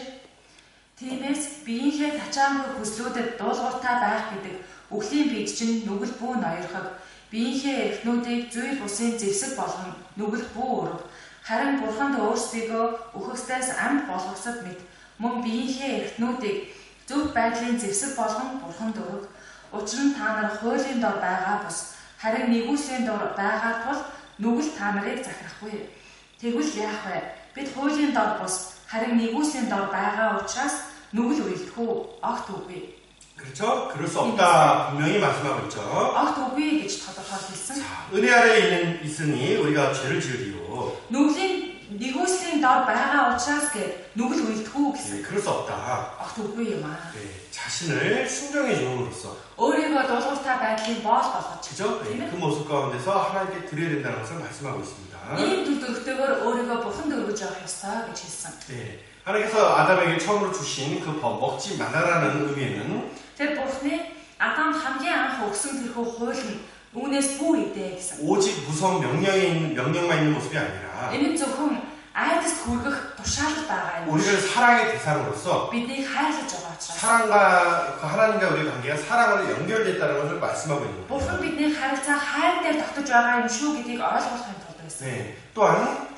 Тиймээс биеийнхээ тачаамгүй хүслүүдэд дуулууртай байх гэдэг үглийн бид чинь нүгэл бүү ноёрхог, биеийнхээ эрхнүүдийг зүйл бусын зэвсэг болгон нүгэл бүү өрөг, харин бурханд өөрсдийгөө үхэгсдээс амьд болгосод мэт мөн биеийнхээ эрхнүүдийг зөв байдлын зэвсэг болгон бурханд өрөг. Учир нь та нар хуулийн дор байгаа бус, харин нэгүслийн дор байгаа тул нүгэл та нарыг захирахгүй. Тэгвэл яах вэ? Бид хуулийн дор бус, харин нэгүслийн дор байгаа учраас нүгэл үйлдэхгүй, огт үгүй. 그렇죠? 그럴 수 없다 분명히 말씀하고 있죠. огт үгүй гэж тодорхойлсон. 자, 은혜 아래에 있으니 우리가 죄를 지으리요. Нүглийн нэгүслийн дор байгаа учраас гэ нүгэл үйлдэхгүй гэсэн. 예, 그럴 수 없다. огт үгүй юм аа. 예, 자신을 순종해 줌으로써 өөрийгөө дуулууртай байдлын боол болгож. 그죠? 예, 그 모습 가운데서 하나님께 드려야 된다는 것을 말씀하고 있습니다. ийм төлөвлөгөөр өөрийгөө бурханд өргөж явах ёстой гэж хэлсэн. 예, 하나님께서 아담에게 처음으로 주신 그 법 먹지 말라라는 의미에는 Тэр бурхны Адам хамгийн анх өгсөн тэрхүү хууль нь үүнээс бүү идэ гэсэн. 오직 무성 명령만 있는 모습이 아니라 Энэ нь зөвхөн айдаст хүргэх тушаалд байгаа юм. 우리를 사랑의 대상으로서 Биднийг хайрлаж байгаа учраас. 사랑과 그 하나님과 우리의 관계가 사랑으로 연결됐다는 것을 말씀하고 있는 Бурхан 거예요. бидний харилцаа хайр дээр тогтож байгаа юм шүү гэдгийг ойлгохын тулд байсан. 네, 또한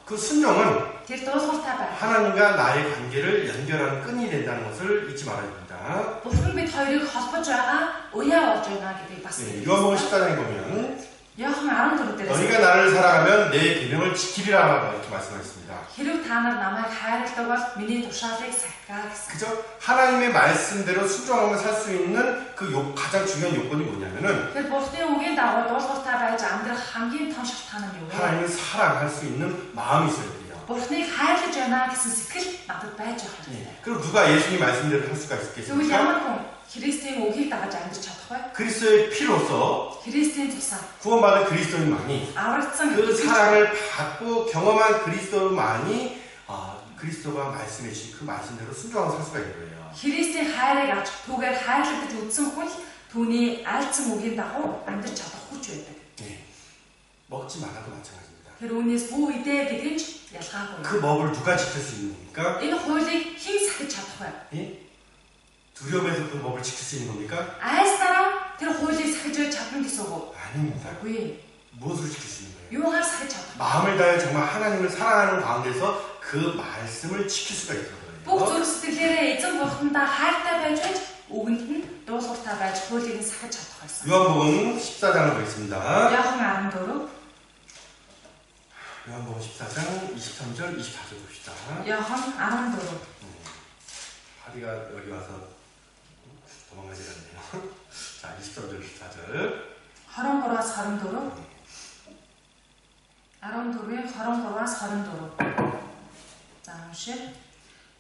그 순종은 Тэр дуулууртай байх. 하나님과 나의 관계를 연결하는 끈이 된다는 것을 잊지 말아야 됩니다. Бурхан бид хоёрыг холбож байгаа уяа болж байна гэдгийг бас. 네, 요한복음 14장에 보면 Иохан 14-дээрээс 너희가 나를 사랑하면 내 계명을 지키리라 이렇게 말씀하셨습니다. хэрэг та нар намайг хайрладаг бол миний тушаалыг сахигаа гэсэн. 그죠? 하나님의 말씀대로 순종하며 살 수 있는 그 가장 중요한 요건이 뭐냐면은 Тэр Бурханы үгийн дагуу дуулууртай байж амьдрах хамгийн том шалтгаан нь юу вэ? 하나님을 사랑할 수 있는 마음이 있어야 돼요. Бурханыг хайрлаж байна гэсэн сэтгэл надад байж байгаа юм. 그럼 누가 예수님 말씀대로 할 수가 Тэгвэл 있겠습니까? ямар хүн Христийн үгийг дагаж амьдарч чадах вэ? 그리스도의 피로서 Христийн тусаар 구원받은 그리스도인만이 аврагдсан 그 사랑을 받고 경험한 그리스도만이 그리스도가 말씀해 주신 그 말씀대로 순종하고 살 수가 있는 거예요. Христийн хайрыг авч түүгээр хайрлагдаж үдсэн хүн түүний айлцсан үгийн дагуу амьдарч чадах хүч байдаг. 네. 먹지 말아도 마찬가지입니다. Тэр үүнээс бүү идэ гэдэг нь ч ялгаагүй. 그 법을 누가 지킬 수 있는 겁니까? Энэ хуулийг хэн сахиж чадах вэ? 예? 두려움에서 그 법을 지킬 수 있는 겁니까? Айснараа тэр хуулийг сахиж чадна гэсэн үг үү? 아닙니다. Үгүй. 무엇으로 지킬 수 있는 거예요? Юугаар сахиж чадах? 마음을 다해 정말 하나님을 사랑하는 가운데서 그 말씀을 지킬 수가 있는 Бүх 거예요. зүрх сэтгэлээрээ эзэн бурхандаа хайртай байж үгэнд нь дуулууртай байж хуулийг нь сахиж чадах байсан. 요한복음 14장을 보겠습니다. Иохан 14. 요한복음 14장 23절 24절 봅시다. Иохан 14. 하리가 여기 와서 도망가지 않네요. 자, 23절 24절. 23-аас 24. 14-ийн 23-аас 24. За уншъя.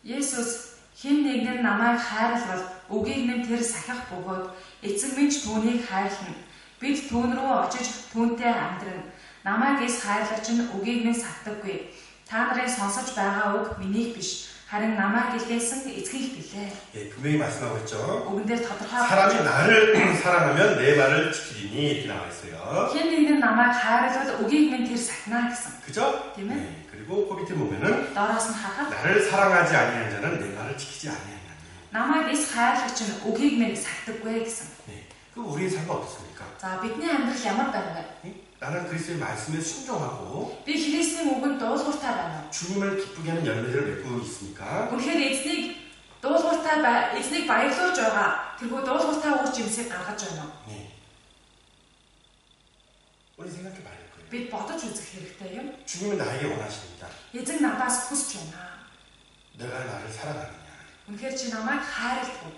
Есүс хэн нэгэн намайг хайрлал үгийг минь тэр сахих бөгөөд эцэг минь ч түүнийг хайрлана. Бид түүн рүү очиж түүнтэй амьдрана. Намайг эс хайрлаач нь үгийг минь сагдаггүй. Та нарын сонсож байгаа үг минийх биш. харин намайг илгээсэн эцгийг билээ. 예, 분명히 말씀하고 있죠. Үгэн дээр тодорхой. 사람이 나를 사랑하면 내 말을 지키리니 이렇게 나와 있어요. хэн нэгэн намайг хайрлал үгийг минь тэр сахина гэсэн. 그죠? тийм ээ. 네, 그리고 그 밑에 보면은 Доороос нь харахад 나를 사랑하지 아니하는 자는 내 말을 지키지 아니하느니. намайг эс хайрлагч нь үгийг минь сагдаггүй гэсэн. 네, 그 우리의 삶은 어떻습니까? За бидний амьдрал ямар байна вэ? 네? 나는 그리스도의 말씀에 순종하고 Би Христийн үгэнд дуулууртай байна уу? 주님을 기쁘게 하는 열매들을 맺고 있습니까? Үнэхээр эзнийг баярлуулж байгаа. тэрхүү дуулууртай үр жимсийг гаргаж байна уу? 네. 우리 생각해 봐야 될 거예요. Бид бодож үзэх хэрэгтэй юм. 주님은 나에게 원하십니다. Эзэн надаас хүсэж байна. 내가 나를 사랑하느냐? Үнэхээр чи намайг хайрладаг уу?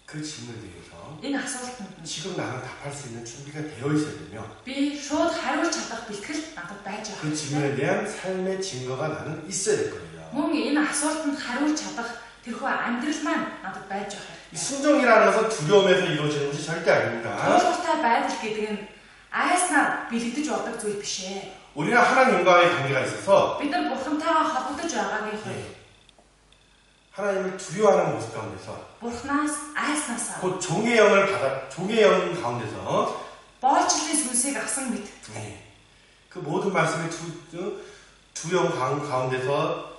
그 질문에 대해서 Энэ асуултанд нь 지금 나는 답할 수 있는 준비가 되어 있어야 되며 би шууд хариулж чадах бэлтгэл надад байж 그 байгаа. 질문에 대한 삶의 증거가 나는 있어야 될 거예요. Мөн энэ асуултанд хариулж чадах тэрхүү амьдрал маань надад байж байгаа. 이 순종이라는 것은 두려움에서 이루어지는 것이 절대 아닙니다. Дуулууртай байдал гэдэг нь айснаар бэлэгдэж болдог зүйл биш ээ. 우리는 하나님과의 관계가 있어서 бид нар бурхантайгаа холбогдож байгаагийн хувьд 하나님을 두려워하는 모습 가운데서 бурхнаас айснаасаа 곧 종의 영을 받아 종의 영 가운데서 боолчлын сүнсийг авсан мэт. 그 모든 말씀의 두려움 가운데서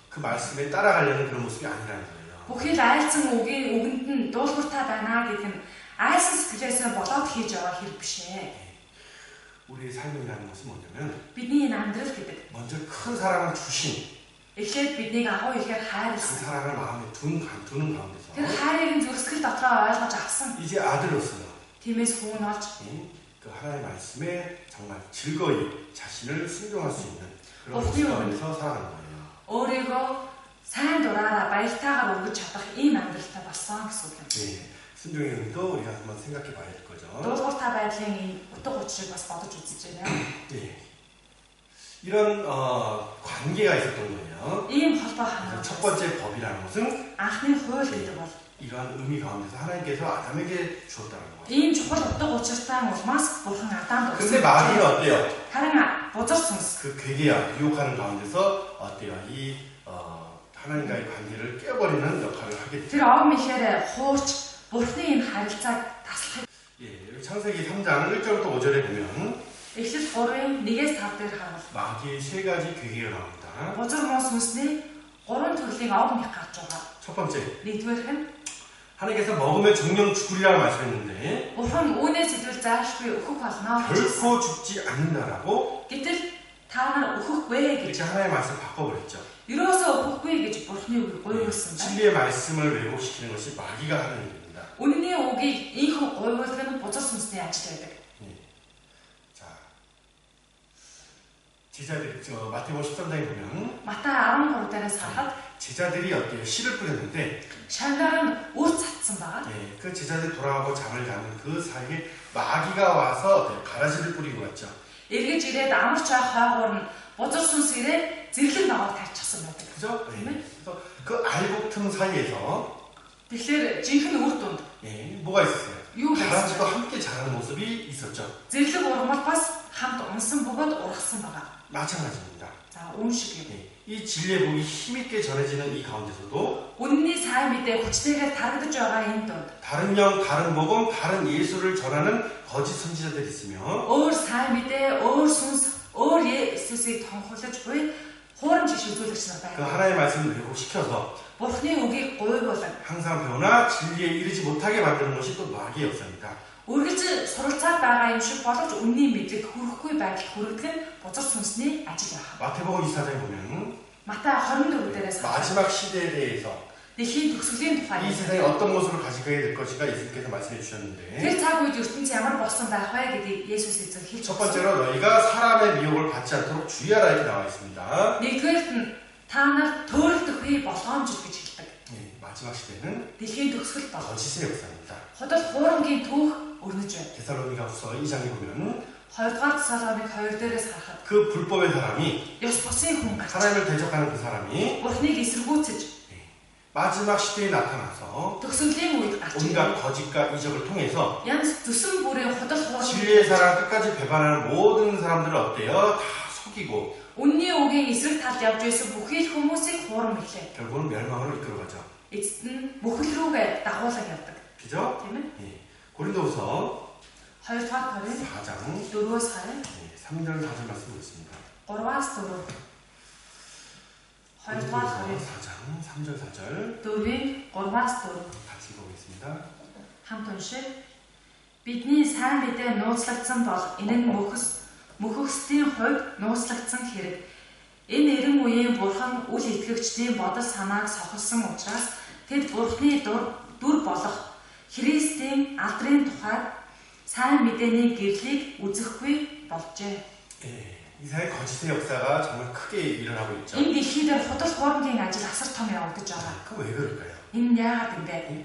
그 말씀에 따라가려는 그런 모습이 아니라는 거예요. Бүхэл айлцсан үгэнд нь дуулууртай байна гэх нь айсан сэтгэлээс болоод хийж байгаа хэрэг биш ээ. 우리의 삶이라는 것은 뭐냐면 бидний энэ амьдрал гэдэг 먼저 큰 사랑을 주신 эхлээд биднийг агуу ихээр 그 хайрлсан. 사랑을 마음에 두는 가운데서 Тэр хайрыг нь зүрхсгэл дотроо ойлгож авсан. 이제 아들로서 Тиймээс хүн болж 그 하나님의 말씀에 정말 즐거이 자신을 순종할 수 있는 그런 어, 모습 가운데서 살아가는 거예요. өөрийгөө сайн дураараа баяртайгаар өнгөж чадах ийм амьдралтай болсон гэсэн үг юм. 네, 순종의 의미도 우리가 한번 생각해 봐야 될 거죠. Дуулууртай байдлын энэ утга учирыг бас бодож үзэж байна. 네, 이런 관계가 있었던 거예요. Ийм холбоо 그래서 첫 хамаарсан. 번째 법이라는 것은 Анхны хууль гэдэг бол 이러한 의미 가운데서 하나님께서 아담에게 주었다는 거예요. ийм чухал утга учиртай улмаас бурхан Адамд 근데 마귀는 어때요? харин бузар сүнс 그 괴계야 유혹하는 가운데서 어때요? 이 하나님과의 관계를 깨버리는 역할을 하게 돼요. тэр ом ихээр хуурч бурхны энэ харилцааг таслахыг 예, 여기 창세기 3장 1절부터 5절에 보면 Эхлэл 3-ын 1-5 дээр харвал 마귀의 세 가지 괴계가 나옵니다. бузар муу сүнсний 3 төрлийн ом их гарч байгаа. 첫 번째, Нэгдүгээрх нь 하나님께서 먹으면 정령 죽으리라고 말씀했는데 бурхан үүнээс илүү заашгүй өөхөх болно. 결코 죽지 않는다라고 Гэтэл та нар өөхөхгүй гэж 이렇게 하나님의 말씀을 바꿔버렸죠. ерөөсөө өөхөхгүй гэж бурхны үг гуйвуулсан байна. 진리의 말씀을 왜곡시키는 것이 마귀가 하는 일입니다. Үнний үгийг ийхүү гуйвуулах нь бузар сүнсний ажил байдаг. 자, 제자들이 마태복음 13장에 보면 Матай 13 дээрээс харахад 제자들이 어때요? 씨를 뿌렸는데 шангаар нь үр цацсан байгаа. 예, 그 제자들이 돌아가고 잠을 자는 그 사이에 마귀가 와서 어때요? 가라지를 뿌리고 갔죠. Эргэж ирээд амарч байгаа хойгоор нь бузар сүнс ирээд зэрлэг наваг тарчихсан байдаг. 그죠? 예. 그래서 그 알곡 틈 사이에서 Тэгэхээр жинхэнэ үр дүнд 예, 뭐가 있었어요? юу 가라지도 байсан? 함께 자라는 모습이 있었죠. Зэрлэг ургамал бас хамт унсан бөгөөд ургасан байгаа. 마찬가지입니다. За үүн шиг юм. 예, 이 진리의 복이 힘있게 전해지는 이 가운데서도 Үнний сайн мэдээ хүчтэйгээр тарагдж байгаа энэ дунд 다른 영, 다른 복음, 다른 예수를 전하는 거짓 선지자들이 있으며 өөр сайн мэдээ, өөр сүнс, өөр Есүсийг тонхоолж буй хуурамч иш үзүүлэгч нар 그 байна. 하나님의 말씀을 왜곡시켜서 Бурхны үгийг гуйвуулан 항상 배우나 진리에 이르지 못하게 만드는 것이 또 마귀의 역사입니다. үргэлж суралцаад байгаа юм шиг боловч үнний мэдлэг хүрэхгүй байдал хүргэх нь бузар сүнсний ажил байна. 마태복음 24장에 보면 Матай 24 дээрээс 마지막 시대에 대해서 дэлхийн төгсгөлийн тухай 이 세상이 어떤 모습을 가지게 될 것인가 예수님께서 말씀해 주셨는데 тэр цаг үед ертөнц ямар болсон байх вэ гэдгийг Есүс эзэн хэлж 첫 байна. 번째로 너희가 사람의 미혹을 받지 않도록 주의하라 이렇게 나와 있습니다. Нэгдүгээрт нь та нар төөрөлдөхгүй болгоомжл гэж хэлдэг. 예, 마지막 시대는 Дэлхийн төгсгөл бол 거짓의 역사입니다. худал хуурамгийн түүх өрнөж байна. 데살로니가후서 2장에 보면 2-р Тесалоник 2 дээрээс харахад 그 불법의 사람이 ёс бусын хүн гарч 하나님을 대적하는 그 사람이 Бурхныг эсэргүүцэж 마지막 시대에 나타나서 төгсгөлийн үед гарч 온갖 거짓과 이적을 통해서 янз зүсэн бүрийн худал хуурам 진리의 사랑 끝까지 배반하는 모든 사람들을 어때요? 다 속이고 үнний үгийн эсрэг талд явж байсан бүхий л хүмүүсийг хуурам ирлээ. 결국은 멸망으로 이끌어가죠. Эцэст нь бүхэл рүүгээ дагуулan явдаг. 그죠? Тийм ээ? 예. 고린도후서 2-р Коринт 4장 4-өөс харин 3절 4절 말씀 보겠습니다. 3-аас 4. 2-р Коринт 4장 3절 4절 4-ийн 3-аас 4 같이 읽어보겠습니다. хамт уншия. Бидний сайн мэдээ нууцлагдсан бол энэ нь мөхөсдийн хувьд нууцлагдсан хэрэг. Энэ эрен үеийн бурхан үл итгэгчдийн бодол санааг сохолсон учраас тэд бурхны дүр болох Христийн алдрын тухайд сайн мэдээний гэрлийг үзэхгүй болжээ. 예, 이사의 거짓의 역사가 정말 크게 일어나고 있죠. Энэ дэлхий дээр худал хуурмгийн ажил асар том явагдаж байгаа. 그 왜 그럴까요? Энэ нь яагаад юм бэ?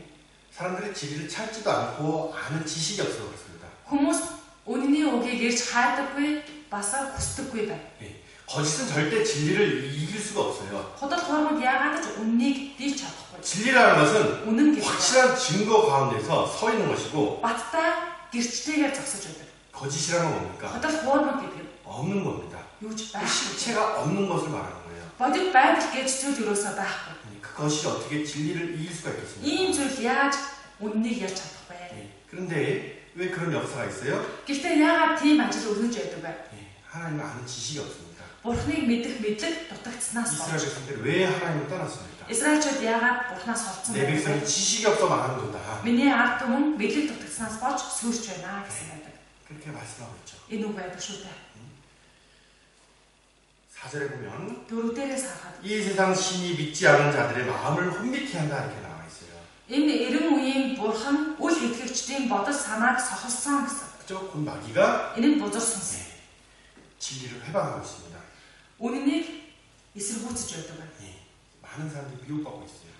사람들이 진리를 찾지도 않고 아는 지식이 없어서 그렇습니다. Хүмүүс үнний үгийг ирж хайдаггүй, бас хүсдэггүй байна. 예, 거짓은 절대 진리를 이길 수가 없어요. Худал хуурмаг яагаад ч үннийг дийж чадахгүй. 진리라는 것은 Үнэн гэж 확실한 증거 가운데서 서 있는 것이고 баттай гэрчтэйгээр зогсож байдаг. 거짓이란 건 뭡니까? Хотол хуурмаг гэдэг нь 없는 겁니다. юу ч 그 байхгүй. 실체가 없는 것을 말하는 거예요. Бодит байдал гэж зүйл өрөөсөө байхгүй. 그것이 어떻게 진리를 이길 수가 있겠습니까? Ийм зүйл яаж үннийг ярьж чадах вэ? 그런데 왜 그런 역사가 있어요? Гэхдээ яагаад тийм ажил өрнөж байдаг вэ? 하나님을 아는 지식이 없습니다. Бурхныг мэдэх мэдлэг дутагдсанаас 이스라엘 болж. 백성들 왜 하나님을 떠났습니까? Израильчууд яагаад Бурхнаас холдсон 내 бэ? 백성이 지식이 없어 망하는 거다. Миний ард түмэн мэдлэг дутагдсанаас болж сүрч байна гэсэн байдаг. 그렇게 말씀하고 있죠. Энэ үг байдаг шүү дээ. 4절에 보면 Дөрөв дээрээс харахад 이 세상 신이 믿지 않은 자들의 마음을 혼미케 한다 이렇게 나와 있어요. энэ эрен үеийн бурхан үл итгэгчдийн бодол санааг сохолсон гэсэн. 그죠? 곧 마귀가 Энэ нь бузар сүнс. 진리를 회방하고 있습니다. Үнэнийг эсэргүүцэж байдаг байна. 많은 사람들이 미혹받고 있어요.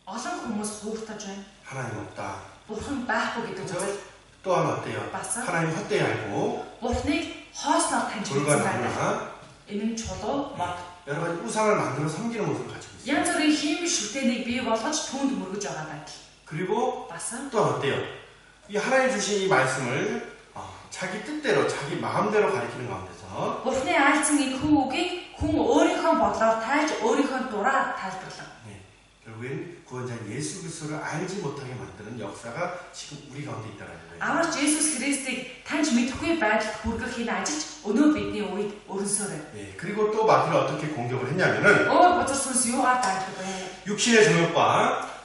Олон хүмүүс хууртаж байна. 하나님 없다. Бурхан байхгүй гэдэг 그죠? үзэл 또한 어때요? басан. 하나님 헛되이 알고 Бурханыг хоосноор таньж 불과 үзсэн байдаг. 나무나 Энэ нь чулуу, мод. 여러 가지 우상을 만들어 섬기는 모습을 가지고 있어요. Янз бүрийн хиймэл шүтээнийг бий болгож түүнд мөргөж байгаа байдал. 그리고 Басан. 또한 어때요? 이 하나님 주신 이 말씀을 자기 뜻대로 자기 마음대로 가리키는 가운데서 Бурханы айлцсан энэ хүн үгийг хүн өөрийнхөө бодлоор тайлж өөрийнхөө дураар тайлбарлав. 결국엔 구원자인 예수 그리스도를 알지 못하게 만드는 역사가 지금 우리 가운데 있다라는 거예요. Аврагч Есүс Христийг таньж мэдэхгүй байдалд хүргэх энэ ажилч өнөө бидний үед өрнсөөр байна. 그리고 또 마귀를 어떻게 공격을 했냐면은 Өөр бузар сүнс юугаар дайдаг вэ? 육신의 정욕과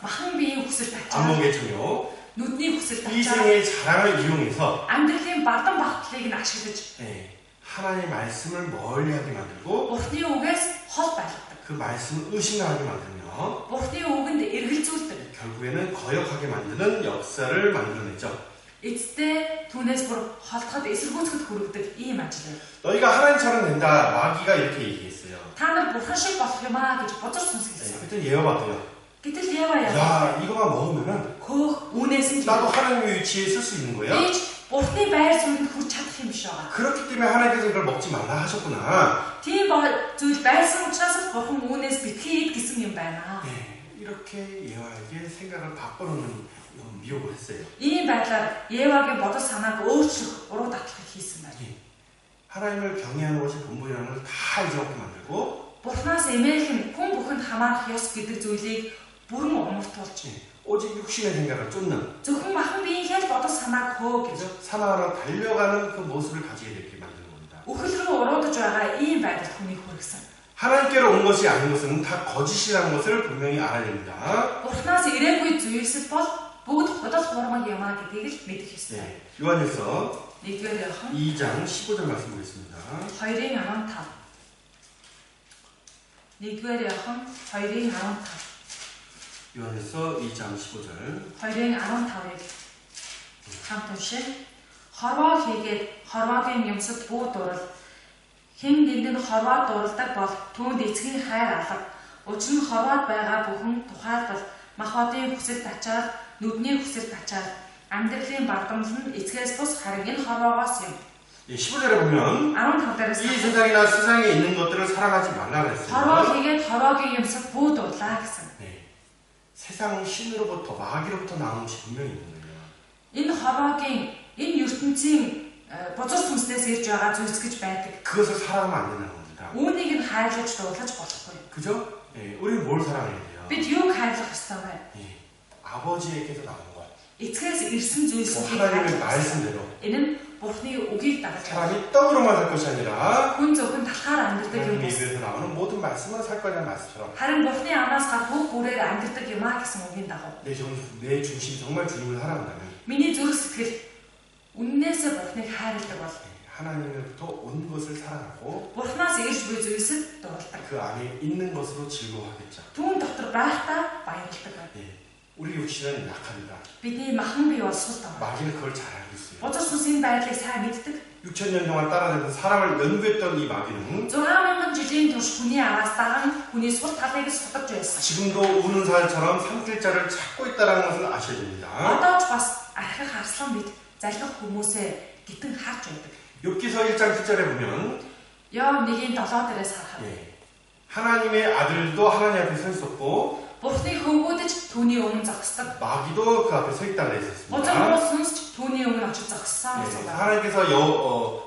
Махан биеийн хүсэл тачаа, 안목의 정욕, нүдний хүсэл 이 тачаа, 생의 자랑을 이용해서 амьдралын бардам багтлыг нь ашиглаж 하나님의 말씀을 멀리하게 만들고 Бурханы үгээс хол байлгадаг. 그 말씀을 의심하게 만들며 Бурханы үгэнд эргэлзүүлдэг. 결국에는 거역하게 만드는 역사를 만들어내죠. Эцэстээ түүнээс бүр холдоход эсэргүүцэхэд хүргэдэг ийм ажил байна. 너희가 하나님처럼 된다. 마귀가 이렇게 얘기했어요. Та нар бурхан шиг болох юм аа гэж бузар сүнс хэлсэн. 그때 예화 받아요. Гэтэл Ява яа. 야, 이거만 먹으면은 Хөөх үнээс нь 나도 하나님의 위치에 설 수 있는 거야. Ээж Бурханы байр суурьд хүрч чадах юм биш байгаа. 그렇기 때문에 하나님께서 이걸 먹지 말라 하셨구나. Тийм зүйл байсан учраас Бурхан үүнээс битгий ид гэсэн юм байна. 이렇게 예화에게 생각을 바꿔놓는 미혹을 했어요. Ийм байдлаар Евагийн бодол санааг өөрчлөх уруу датлахыг хийсэн байна. 하나님을 경외하는 것이 본분이라는 걸 다 잊어먹게 만들고 Бурханаас эмээх нь хүн бүхэнд хамаарах ёс гэдэг зүйлийг бүрэн умартуулж 오직 육신의 생각을 쫓는 зөвхөн махан биеийнхээ л бодол санааг хөө гэж 사나하나 달려가는 그 모습을 가지게 되게 만드는 겁니다. үхэл рүү уруудаж байгаа ийм байдалд хүнийг хүргэсэн. 하나님께로 온 것이 아닌 것은 다 거짓이라는 것을 분명히 알아야 됩니다. Бурханаас ирээгүй зүйлс бол бүгд бодол хуурмаг юм а гэдгийг л мэдэх ёстой. 요한일서 1-р Иохан 2장 15절 말씀 보겠습니다. 2-ын 15. 1-р Иохан 2-ын 15. 요한일서 2장 15절 2-ын 15-ыг хамт уншъя. Хорвоо хийгээд хорвоогийн юмсад бүү дурал хэн дэнд нь хорвоо дуралдаг бол түүнд эцгийн хайр алга. Учир нь хорвоод байгаа бүхэн тухайлбал махбодын хүсэл тачаад нүдний хүсэл тачаад амьдралын бардамл нь эцгээс бус харин энэ хорвоогоос юм. 15절에 보면 15-аас 이 세상이나 세상에 있는 것들을 사랑하지 말라 хорвоо 그랬어요. хийгээд хорвоогийн юмсад бүү дурлаа гэсэн. 세상 신으로부터 마귀로부터 나온 것이 분명히 있는 거예요. Энэ хорвоогийн энэ ертөнцийн бузар сүнснээс ирж байгаа зүйлс гэж байдаг. 그것을 사랑하면 안 된다는 겁니다. Үүнийг нь хайрлаж дуурлаж болохгүй. 그죠? 우리는 뭘 사랑해야 돼요? Бид юуг хайрлах ёстой вэ? 아버지에게서 나온 것. Эцгээс ирсэн зүйлсийг 하나님의 хайрлах. 말씀대로. Энэ нь Бурхны үгийг дагаж байгаа. 사람이 떡으로만 살 것이 아니라 Хүн зөвхөн талхаар амьдардаг юм 하나님의 биш. 입에서 나오는 모든 말씀을 살 거라는 말씀처럼 Харин Бурхны амнаас гарах бүх бүрээр амьдардаг юм а гэсэн үгийн дагуу. 내 중심 정말 주님을 사랑한다면 Миний зүрх сэтгэл үннээсээ Бурхныг хайрладаг бол 하나님으로부터 온 것을 사랑하고 Бурхнаас ирж буй зүйлсэд дурлдаг. 그 안에 있는 것으로 즐거워하겠죠. Түүн дотор байхдаа баярладаг. 우리 육신은 약합니다. Бидний махан бие бол сул тав. 마귀는 그걸 잘 알고 있어요. Бузар сүнсийн байдлыг сайн мэддэг. 6,000년 동안 따라다니면서 사람을 연구했던 이 마귀는 6,000 жилийн турш хүний араас даган хүний сул талыг судалж байсан. 지금도 우는 사자처럼 삼킬자를 찾고 있다는 것을 아셔야 됩니다. Одоо ч бас архих арслан бид залхих хүмүүсээ гитэн харж байдаг. 욥기서 1장 7절에 보면 Йов 1-ийн 7 дээрээс харахад 하나님의 아들도 하나님 앞에 서 있었고 Бурхны хөвгүүдж түүний өмнө зогсдог. 마귀도 그 앞에 서 있다고 Бузар 했었습니다. сүнсч түүний өмнө очиж зогссон гэсэн байна. 하나님께서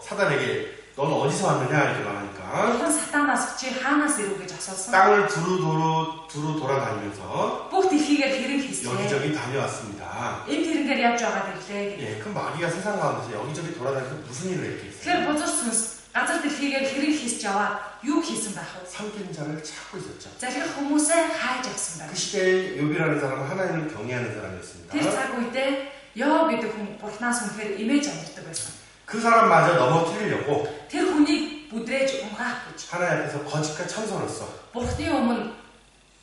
사단에게 넌 어디서 왔느냐 이렇게 말하니까 Бурхан сатанаас чи хаанаас ирв гэж асуусан. 땅을 두루 돌아다니면서 Бүх дэлхийгээр хэрэг хийсэн. 여기저기 다녀왔습니다. Энэ тэрнгээр явж байгаа гэрлээ. 예, 그럼 마귀가 세상 가운데서 여기저기 돌아다니면서 무슨 일을 했겠어요? Тэгэхээр бузар сүнс газар дэлхийгээр хэрэг хийж яваад юу хийсэн байх вэ? 삼킨 자를 찾고 있었죠. Залхих хүмүүсээ хайж авсан байна. 그 시대에 욥이라는 사람은 하나님을 경외하는 사람이었습니다. Тэр цаг үедээ Йоб гэдэг хүн Бурханаас үнэхээр имэж амьддаг байсан. 그 사람마저 넘어뜨리려고 Тэр хүнийг бүдрээж унгаах гэж 하나님 앞에서 거짓과 참선으로서 Бурхны өмнө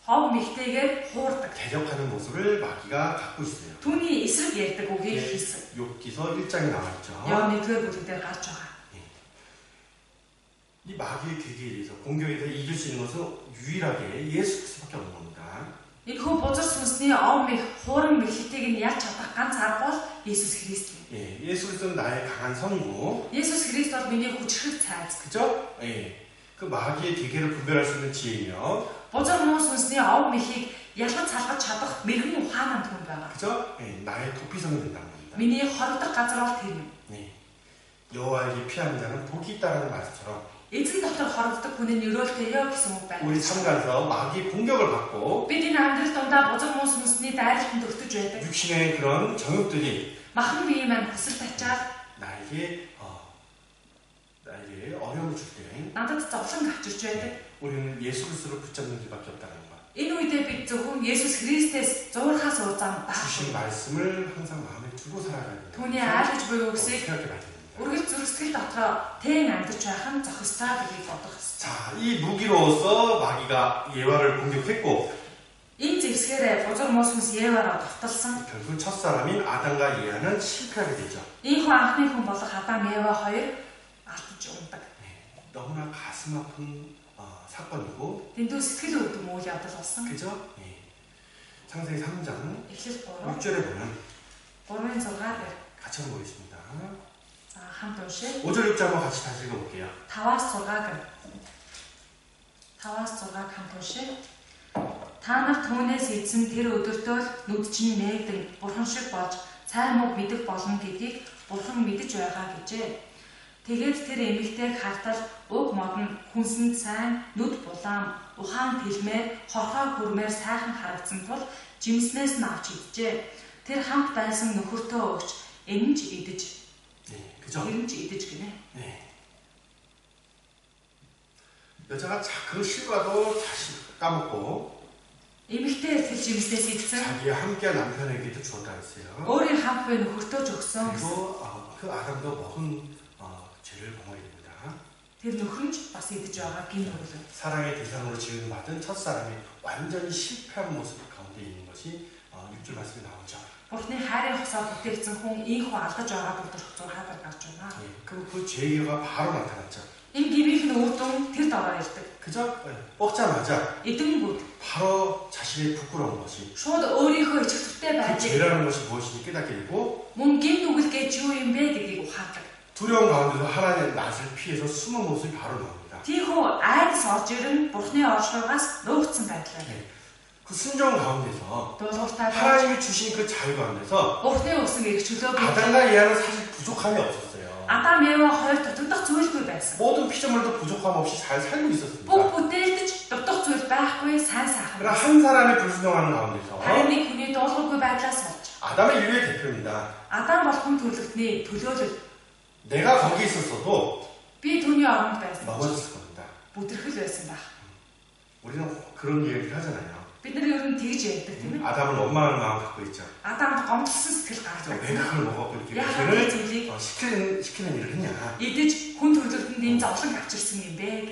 хов мэгтэйгээр хуурдаг. 대적하는 모습을 마귀가 갖고 있어요. Түүний эсрэг ярьдаг үгийг хийсэн. 욥기서 1장에 나와 있죠. Йоб 1-р бүлэг дээр гарч байгаа. 이 마귀의 계기에 대해서 공격에 대해서 이길 수 있는 것은 유일하게 예수 그리스도밖에 없는 겁니다. Энэ хөө бузар сүнсний ов мэх хууран мэхлэлтийг нь ялж чадах ганц арга бол Есүс Христ юм. 예, 예수 그리스도는 나의 강한 선구. Есүс Христ бол миний хүчрэг цайз. 그죠? 예. 그 마귀의 계계를 분별할 수 있는 지혜이며, Бузар муу сүнсний ов мэхийг ялгаж салгаж чадах мэрэгэн ухаан түн байгаа. 그죠? 예, 나의 도피성이 된다는 겁니다. Миний хорогдох газар бол тэр юм. 예. 여호와에게 피하는 자는 복이 있다라는 말씀처럼 Эзэн дотор хорогдох хүн нь өрөөлтэйё гэсэн үг байна. 우리 삶가에서 마귀의 공격을 받고 Бид энэ амьдрал дундаа бузар муу сүнсний дайралтанд өртөж байдаг. 육신의 그런 정욕들이 Махан бие маань хүсэл тачаад 나에게 어려움을 줄 때 надад зовлон авчирч байдаг. 우리는 예수 그리스도를 붙잡는 길밖에 없다는 것. Энэ үедээ бид зөвхөн Есүс Христээс зуурхаас ууцаан 주신 байх. 말씀을 항상 마음에 두고 살아가야 됩니다. Түүний айлж буй үгсийг 생각해 봐야 됩니다. үргэлж зүрх сэтгэл дотроо тэн амьдарч байх нь зохистой гэдгийг бодох ёстой. 자, 이 무기로서 마귀가 예화를 공격했고 Энэ зэвсгээрээ бузар муу сүнс Евараа довтолсон. 결국 첫 사람인 아담과 예화는 실패하게 되죠. Ийхүү анхны хүн болох Адам, Ева хоёр алдаж ундаг. 너무나 가슴 아픈 사건이고, Дэндүү сэтгэл өвдөм үйл явдал болсон. 그죠? 예. 창세기 3장 Эхлэл 3, 6절에 보면 3-ын 6 дээр. 같이 한번 보겠습니다. За хамт уншъя. 5절 6절 한번 같이 다시 읽어볼게요. 5-аас 6 гэр. 5-аас 6-г хамт уншъя. Та нар түүнээс эзэн тэр өдөртөө л нүд чинь нээгдэн бурхан шиг болж цай мөг мэдэх болно гэдгийг бурхан мэдэж байгаа гэжээ. Тэгээд тэр эмэгтэйг хартал уг модон хүнсэнд сайн нүд булаам ухаан тэлмээр хорхоо хүрмээр сайхан харагдсан тул жимснээс нь авч иджээ. Тэр хамт байсан нөхөртөө өгч энэнж идэж. 네, 그죠? Энэнж идэж гинэ. 네. 여자가 그 실과도 다시 까먹고 Эмэгтэй тэр жимснээс идсэн. 자기와 함께한 남편에게도 주었다 했어요. Өөрийн хамт буй нөхөртөө ч өгсөн. 그리고 그 아담도 먹은 죄를 범하게 됩니다. Тэр нөхөр нь бас идэж байгаа гин нүгэл. 사랑의 대상으로 지음받은 첫 사람이 완전히 실패한 모습 가운데 있는 것이 6절 말씀에 나오죠. Бурхны хайрын хосоор бүтээгдсэн хүн ийхүү алдаж байгаа бүдэрх 6-аар гарч байна. 예, 그럼 그 죄가 바로 나타났죠. Энэ гмийнх нь үр дүн тэр дороо ирдэг. 그죠? 뻗자마자 Эдэнгүүд 바로 자신의 부끄러운 것이 шууд өөрийнхөө ичгтэртэй 그 байж 죄라는 것이 무엇인지 깨닫게 되고 мөн гин нүгэл гэж юу юм бэ гэдгийг ухаардаг. 두려운 가운데서 하나님의 낯을 피해서 숨은 모습이 바로 나옵니다. Тийхүү айдас орж ирэн Бурхны оршуугаас нуугдсан байдлаа. 그 순종 가운데서 Дуулууртай байж 하나님이 주신 그 자유 가운데서 Бурхны өгсөн эрх чөлөө бий. 아담과 예하는 사실 부족함이 없었어요. Адам Ева хоёр дутагдах зүйлгүй байсан. 모든 피조물도 부족함 없이 잘 살고 있었습니다. Бүх бүтээлдэж дутах зүйл байхгүй сайн сайхан. 그러나 한 사람의 불순종하는 가운데서 Харин нэг хүний дуулуургүй байдлаас болж 아담의 인류의 대표입니다. Адам болох хүн төрлөختний төлөөлөл 내가 거기 있었어도 би түүний оронд байсан. 넘어졌을 겁니다. Бүдэрхэл байсан байх. 우리는 그런 얘기를 하잖아요. Бид нар ер нь тэгж ярьдаг тийм ээ. 아담을 원망하는 마음 갖고 있죠. Адамд гомдлсон сэтгэл гардаг. 왜 그걸 먹었고 이렇게 Яг 그를 тэр зүйлийг 시키는 일을 했냐. идэж хүн төрлөختөнд энэ зовлон авчирсан юм бэ гэ.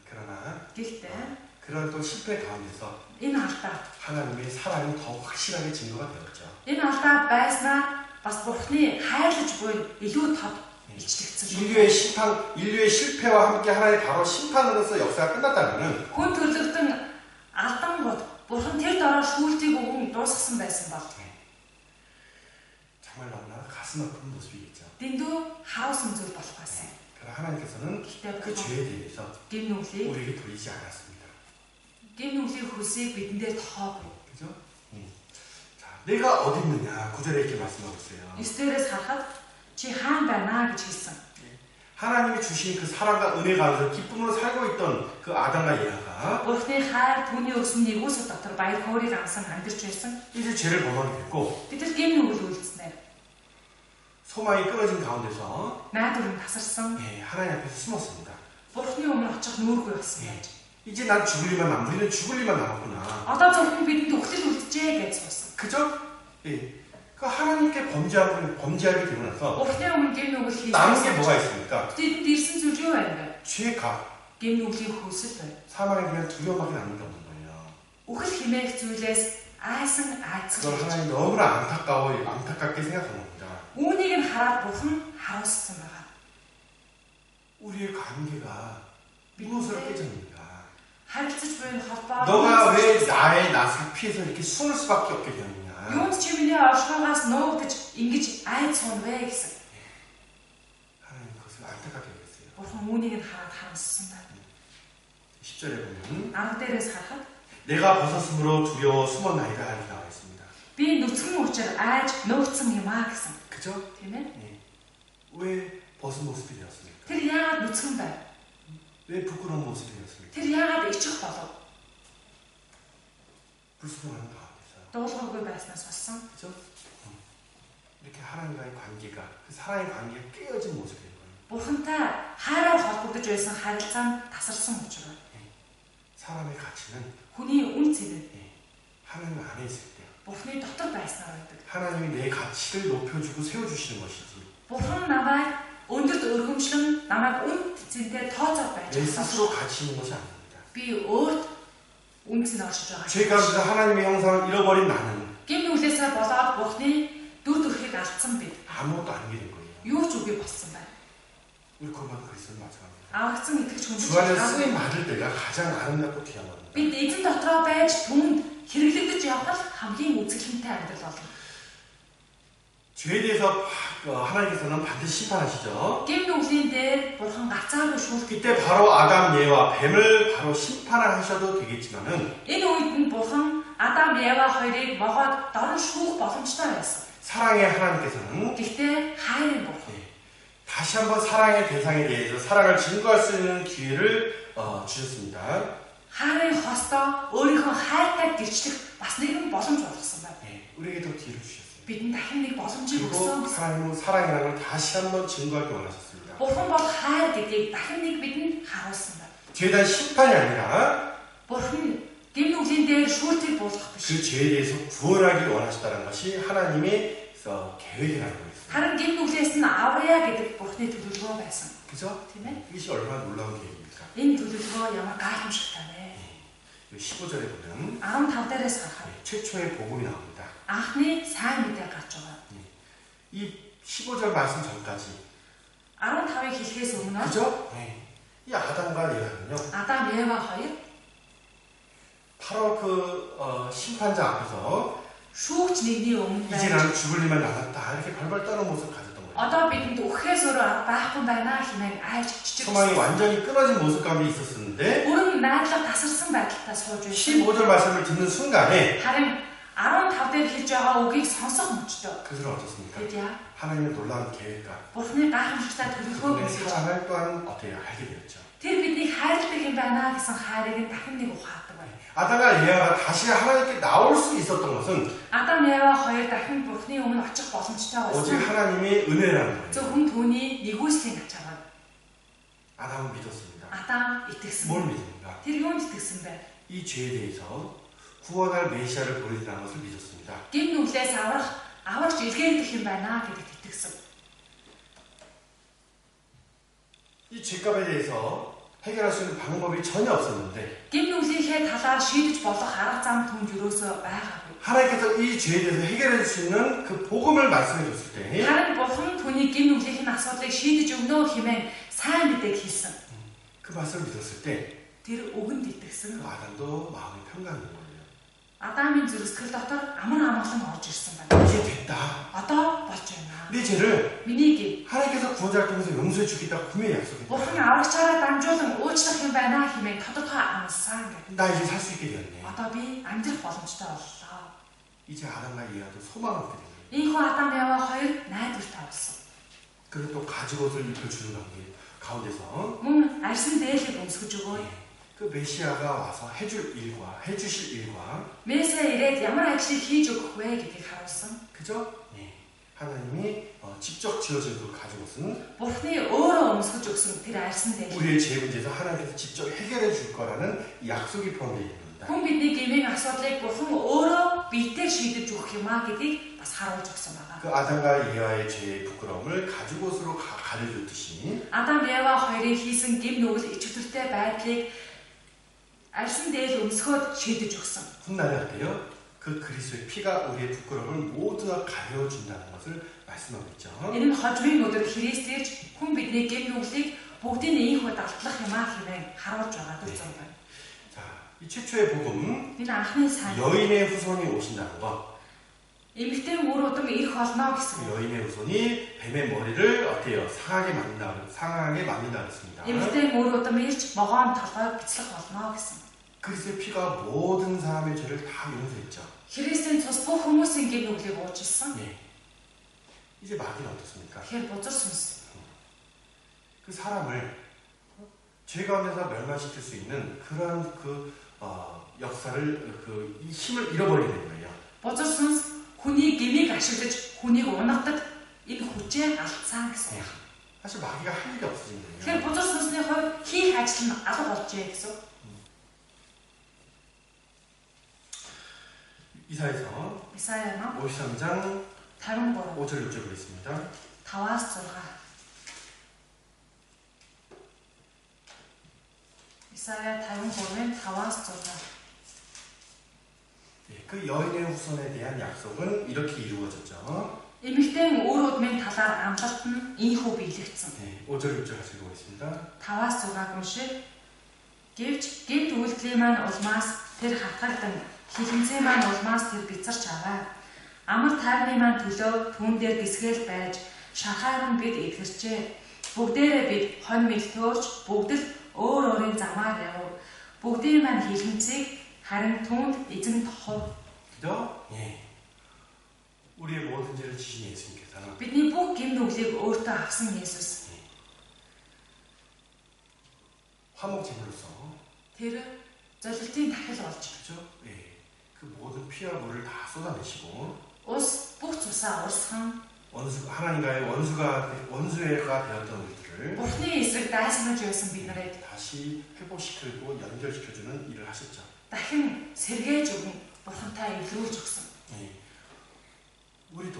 그러나 Гэхдээ 그런 또 실패 가운데서 энэ алдаа 하나님의 사랑이 더 확실하게 증거가 되었죠. энэ алдаа байснаар бас Бурхны хайрлаж буй илүү тод илчлэгдсэн шүү. 인류의 실패와 함께 하나님의 바로 심판으로서 역사가 끝났다면은 Хүн төрлөختөн алдангууд Бурхан тэр дороо шүүлтийг өгөн дуусгасан байсан бол 정말 너무나 가슴 아픈 모습이겠죠. дэндүү хаасан зүйл болох байсан. 그러나 하나님께서는 Гэхдээ 그 죄에 대해서 гим нүглийг 우리에게 돌리지 않았습니다. хөлсийг бидэндээ тоогоо. 그죠? 자, 내가 어디 있느냐 9절에 이렇게 말씀하고 있어요. 9절에서 харахад чи хаан байна гэж хэлсэн. 하나님이 주신 그 사랑과 은혜 가운데서 기쁨으로 살고 있던 그 아담과 예화가 Бурхны хайр түүний өгсөн нэгүсэл дотор баяр хөөргийг амсан амьдарч байсан. 이제 죄를 범하게 됐고 Бид нар гэмн үйл үйлдснээр 소망이 끊어진 가운데서 найдвар тасарсан. 하나님 앞에서 숨었습니다. Бурхны өмнө очих нүүргүй болсон байж. 이제 난 죽을 리만 우리는 죽을 리만 남았구나. Одоо зөвхөн бидэнд үхэл үлджээ гэж суусан. 그죠? 예. 그 하나님께 범죄하게 되고 나서 Бурхны өмнө гэмн үйл хийж 남은 게 뭐가 있습니까? бидэнд ирсэн зүйл юу байна вэ? 죄가 Гэмн үлийн хөөсөл байна. 사망에 대한 두려움밖에 남는 게 없는 거예요. Үхэл хэмээх зүйлээс айсан айцсан. 그걸 하나님 너무나 안타깝게 생각하는 겁니다. Үүнийг нь хараад Бурхан харуулсан байна. 우리의 관계가 무엇으로 깨졌는가? харилцаж буй холбоо. 너가 왜 나의 낯을 피해서 이렇게 숨을 수밖에 없게 되느냐? Юунд чи миний оршихоогоос нуугдаж ингэж айц суун вэ гэсэн. 하나님 그것을 안타깝게 여겼어요. Бурхан үүнийг нь хараад харамссан байна. 10절에 보면 10 дээрээс харахад 내가 벗었으므로 두려워 숨었나이다 이렇게 나와 있습니다. би нүцгэн учир айж нуугдсан юм аа гэсэн. 그죠? Тийм ээ? 왜 벗은 모습이 되었습니까? Тэр яагаад нүцгэн байв? 왜 부끄러운 모습이 되었습니까? Тэр яагаад ичих болов? 불순종하는 가운데서. Дуулуургүй байснаас болсон. 그죠? 이렇게 하나님과의 관계가 그 사랑의 관계가 깨어진 모습인 거예요. Бурхантай хайраар холбогдож байсан харилцаанд тасарсан учраас 사람의 가치는 хүний үн цэнэ 하나님 안에 있을 때 Бурханы дотор байснаар байдаг. 하나님이 내 가치를 높여주고 세워주시는 것이지 Бурхан намайг өндөрт өргөмжлөн намайг үн цэнтэй тооцоод байж 내 байгаа. 스스로 가치 있는 것이 아닙니다. Би өөрт үн цэн оршиж байгаа. 죄 가운데서 하나님의 형상을 잃어버린 나는 Гэмн үлээсээ болоод Бурханы дүр төрхийг алдсан бид 아무것도 아니게 된 거예요. юу ч үгүй болсон байна. 우리 그만 그리스도는 마찬가지입니다. Аврагдсан итгэж 주 хүндэж 안에 байгаагүй. 쓰임 받을 때가 가장 아름답고 귀한 겁니다. Бид эзэн дотроо байж түнд хэрэглэгдэж явах хамгийн үзэсгэлэнтэй амьдрал болно. 죄에 대해서 하나님께서는 반드시 심판하시죠. Гэмн үлийн дээр Бурхан гацаагүй шүүх. 이때 바로 아담, 예와 뱀을 바로 심판하셔도 되겠지만은 Энэ үед нь Бурхан Адам, Ева хоёрыг могоод дорн шүүх боломжтой байсан. 사랑의 하나님께서는 Гэхдээ хайрын Бурхан 다시 한번 사랑의 대상에 대해서 사랑을 증거할 수 있는 기회를 주셨습니다. хайрын хостоо өөрийнхөө хайртай гэрчлэх бас нэгэн боломж болгосон байна. 우리에게 더 기회를 주셨어요. Бидэнд дахин нэг боломжийг 그리고 өгсөн. 하나님은 사랑이라는 걸 다시 한번 증거하기 원하셨습니다. Бурхан бол хайр гэдгийг дахин нэг бидэнд харуулсан байна. 죄에 대한 심판이 아니라 Бурхан гэмн үлийн дээр шүүлтийг буулгах биш. 그 죄에 대해서 구원하기 원하셨다는 것이 하나님의 계획이라는 거예요. Харин гэмн үлээс нь аврая гэдэг Бурханы төлөвлөгөө байсан. 그죠? Тийм ээ? 이것이 얼마나 놀라운 계획입니까? Энэ төлөвлөгөө ямар гайхамшигтай вэ? 15절에 보면 15 дээрээс харахад 최초의 복음이 나옵니다. анхны сайн мэдээ гарч байгаа. 이 15절 말씀 전까지 15-ыг хэлэхээс өмнө 그죠? 이 아담과 예화는요. Адам, Ева хоёр 바로 그 심판자 앞에서 шүүгч нэгний өмнө 이제 байж 나는 죽을 일만 남았다 이렇게 벌벌 떠는 모습을 가졌던 거예요. одоо бидэнд үхэхээс өөрөө арга байхгүй байна хэмээн айж чичиг. 소망이 완전히 끊어진 모습 가운데 있었었는데 Бүрэн найдлага тасарсан байдалтай сууж байсан. 15절 말씀을 듣는 순간에 Харин 15 дээр хэлж байгаа үгийг сонсох мөчтөө. 그들은 어떻습니까? Тэд яа? 하나님의 놀라운 계획과 Бурхны гайхамшигтай төлөвлөгөөг 그분의 үзэж 사랑을 또한 어떻게 알게 되었죠. тэр биднийг хайрладаг юм байна гэсэн хайрыг нь дахин нэг ухаардаг байна. 아담과 예화가 다시 하나님께 나올 수 있었던 것은 Адам, Ева хоёр дахин Бурхны өмнө очих боломжтой 오직 байсан. 하나님의 은혜라는 거예요. Зөвхөн түүний нэгүслийн ачаар. 아담은 믿었습니다. Адам итгэсэн. 뭘 믿습니까? Тэр юунд итгэсэн бэ? 이 죄에 대해서 구원할 메시아를 보내주라는 것을 믿었습니다. Гэмн үлээс аврагч илгээгдэх юм байна гэдэгт итгэсэн. 이 죄값에 대해서 해결할 수 있는 방법이 전혀 없었는데 Гэмн үлийнхээ талаар шийдэж болох арга зам түнд юусоо байгаагүй. 하나님께서 이 죄에 대해서 해결해 줄 수 있는 그 복음을 말씀해 줬을 때 Харин Бурхан түүний гэмн үлийнх нь асуудлыг шийдэж өгнө хэмээн сайн мэдээг хэлсэн. 그 말씀을 믿었을 때 Тэр үгэнд итгэсэн. 그 아담도 마음이 평강한 거예요. Адамын зүрхсэл дотор амар амгалан орж ирсэн байна. 이제 됐다. Одоо болж байна. 내 죄를 Миний гээ 하나님께서 구원자를 통해서 용서해 주겠다고 분명히 약속했다. Бурхан аврагчаараа дамжуулан уучлах юм байна хэмээн тодорхой амласан гэдэг. 나 이제 살 수 있게 되었네. Одоо би амьдрах боломжтой боллоо. 이제 아담과 이하도 소망을 얻게 됩니다. Ийхүү Адам Ява хоёр найдвартай болсон. 그리고 또 가죽옷을 입혀주는 가운데서 Мөн арьсан дээлийг өмсгөж өгөө. 그 메시아가 와서 해주실 일과 Месиа ирээд ямар ажлыг хийж өгөх вэ гэдгийг харуулсан. 그죠? 하나님이 직접 지어준 그 가죽옷은 Бурхны өөрөө өмсгөж өгсөн тэр арьсан дээл. 우리의 죄 문제에서 하나님께서 직접 해결해 줄 거라는 약속이 포함되어 있습니다. Хүн бидний гмийн асуудлыг Бурхан өөрөө биетэй шийдэж өгөх юмаа гэдгийг бас харуулж өгсөн байна. 그 아담과 이하의 죄의 부끄러움을 가죽옷으로 가려줬듯이 Адам Ява хоёрын хийсэн гим нүгэл ичвэртэй байдлыг арьсан дээл өмсгөөд шийдэж өгсөн. 훗날에 어때요? 그 그리스도의 피가 우리의 부끄러움을 모두 다 가려준다는 것을 말씀하고 있죠. Энэ нь хожмын өдөр Христ ирж хүн бидний гим нүглийг бүгдийг ийхүү далтлах юмаа хэмээн харуулж байгаа гэж байна. 자, 이 최초의 복음 Энэ анхны сайн. 여인의 후손이 오신다는 것. Эмэгтэй үр удам ирэх болно гэсэн. 여인의 후손이 뱀의 머리를 어때요? 상하게 만든다 그랬습니다. Эмэгтэй үр удам ирж могоон толгойг бяцлах болно гэсэн. 그리스도의 피가 모든 사람의 죄를 다 용서했죠. Христийн цус бүх хүмүүсийн гим нүглийг уучлсан. 이제 마귀는 어떻습니까? Тэгэхээр бузар сүнс. 그 사람을 죄 가운데서 멸망시킬 수 있는 그런 역사를 이 힘을 잃어버리게 된 거예요. Бузар сүнс хүний гмийг ашиглаж хүнийг унагдаг энэ хүчээ алдсан гэсэн. 사실 마귀가 할 일이 없어진 거예요. Тэгэхээр бузар сүнсний хувьд хийх ажил нь алга болжээ гэсэн. 이사야서 Исая ном 53장 53 5절 6절 보겠습니다. 5-6. Исая 53-ын 5-6. 그 여인의 후손에 대한 약속은 이렇게 이루어졌죠. Эмэгтэй үр удмын талаар амлалт нь ийхүү биелэгдсэн. 5절 6절 같이 읽어보겠습니다. 5-6 уншия. Гэвч гэмт үйлдэлийн маань улмаас тэр хатгагдан хилэнцээ маань улмаас тэр бицарч аваа. Амар тайвны маань төлөө түүн дээр гисгэл байж шахаар нь бид эдгэрчээ. Бүгдээрээ бид хонь мэл төөрч бүгд л өөр өөрийн замаар яв. Бүгдийн маань хилэнцгийг харин түүнд эзэн тохов. 그죠? 우리의 모든 죄를 지신 예수님께서는 Бидний бүх гим нүглийг өөртөө авсан Есүс. 화목 제물로서 Тэр золилтын дахил болж 그죠? 그 모든 피와 물을 다 쏟아내시고 ус бүх цусаа урсган 하나님과의 원수가 되었던 우리들을 Бурхны эсрэг дайсагнаж байсан биднэрээ 다시 회복시키고 연결시켜주는 일을 하셨죠. дахин сэргээж өгөн Бурхантай эвлүүлж өгсөн. 우리도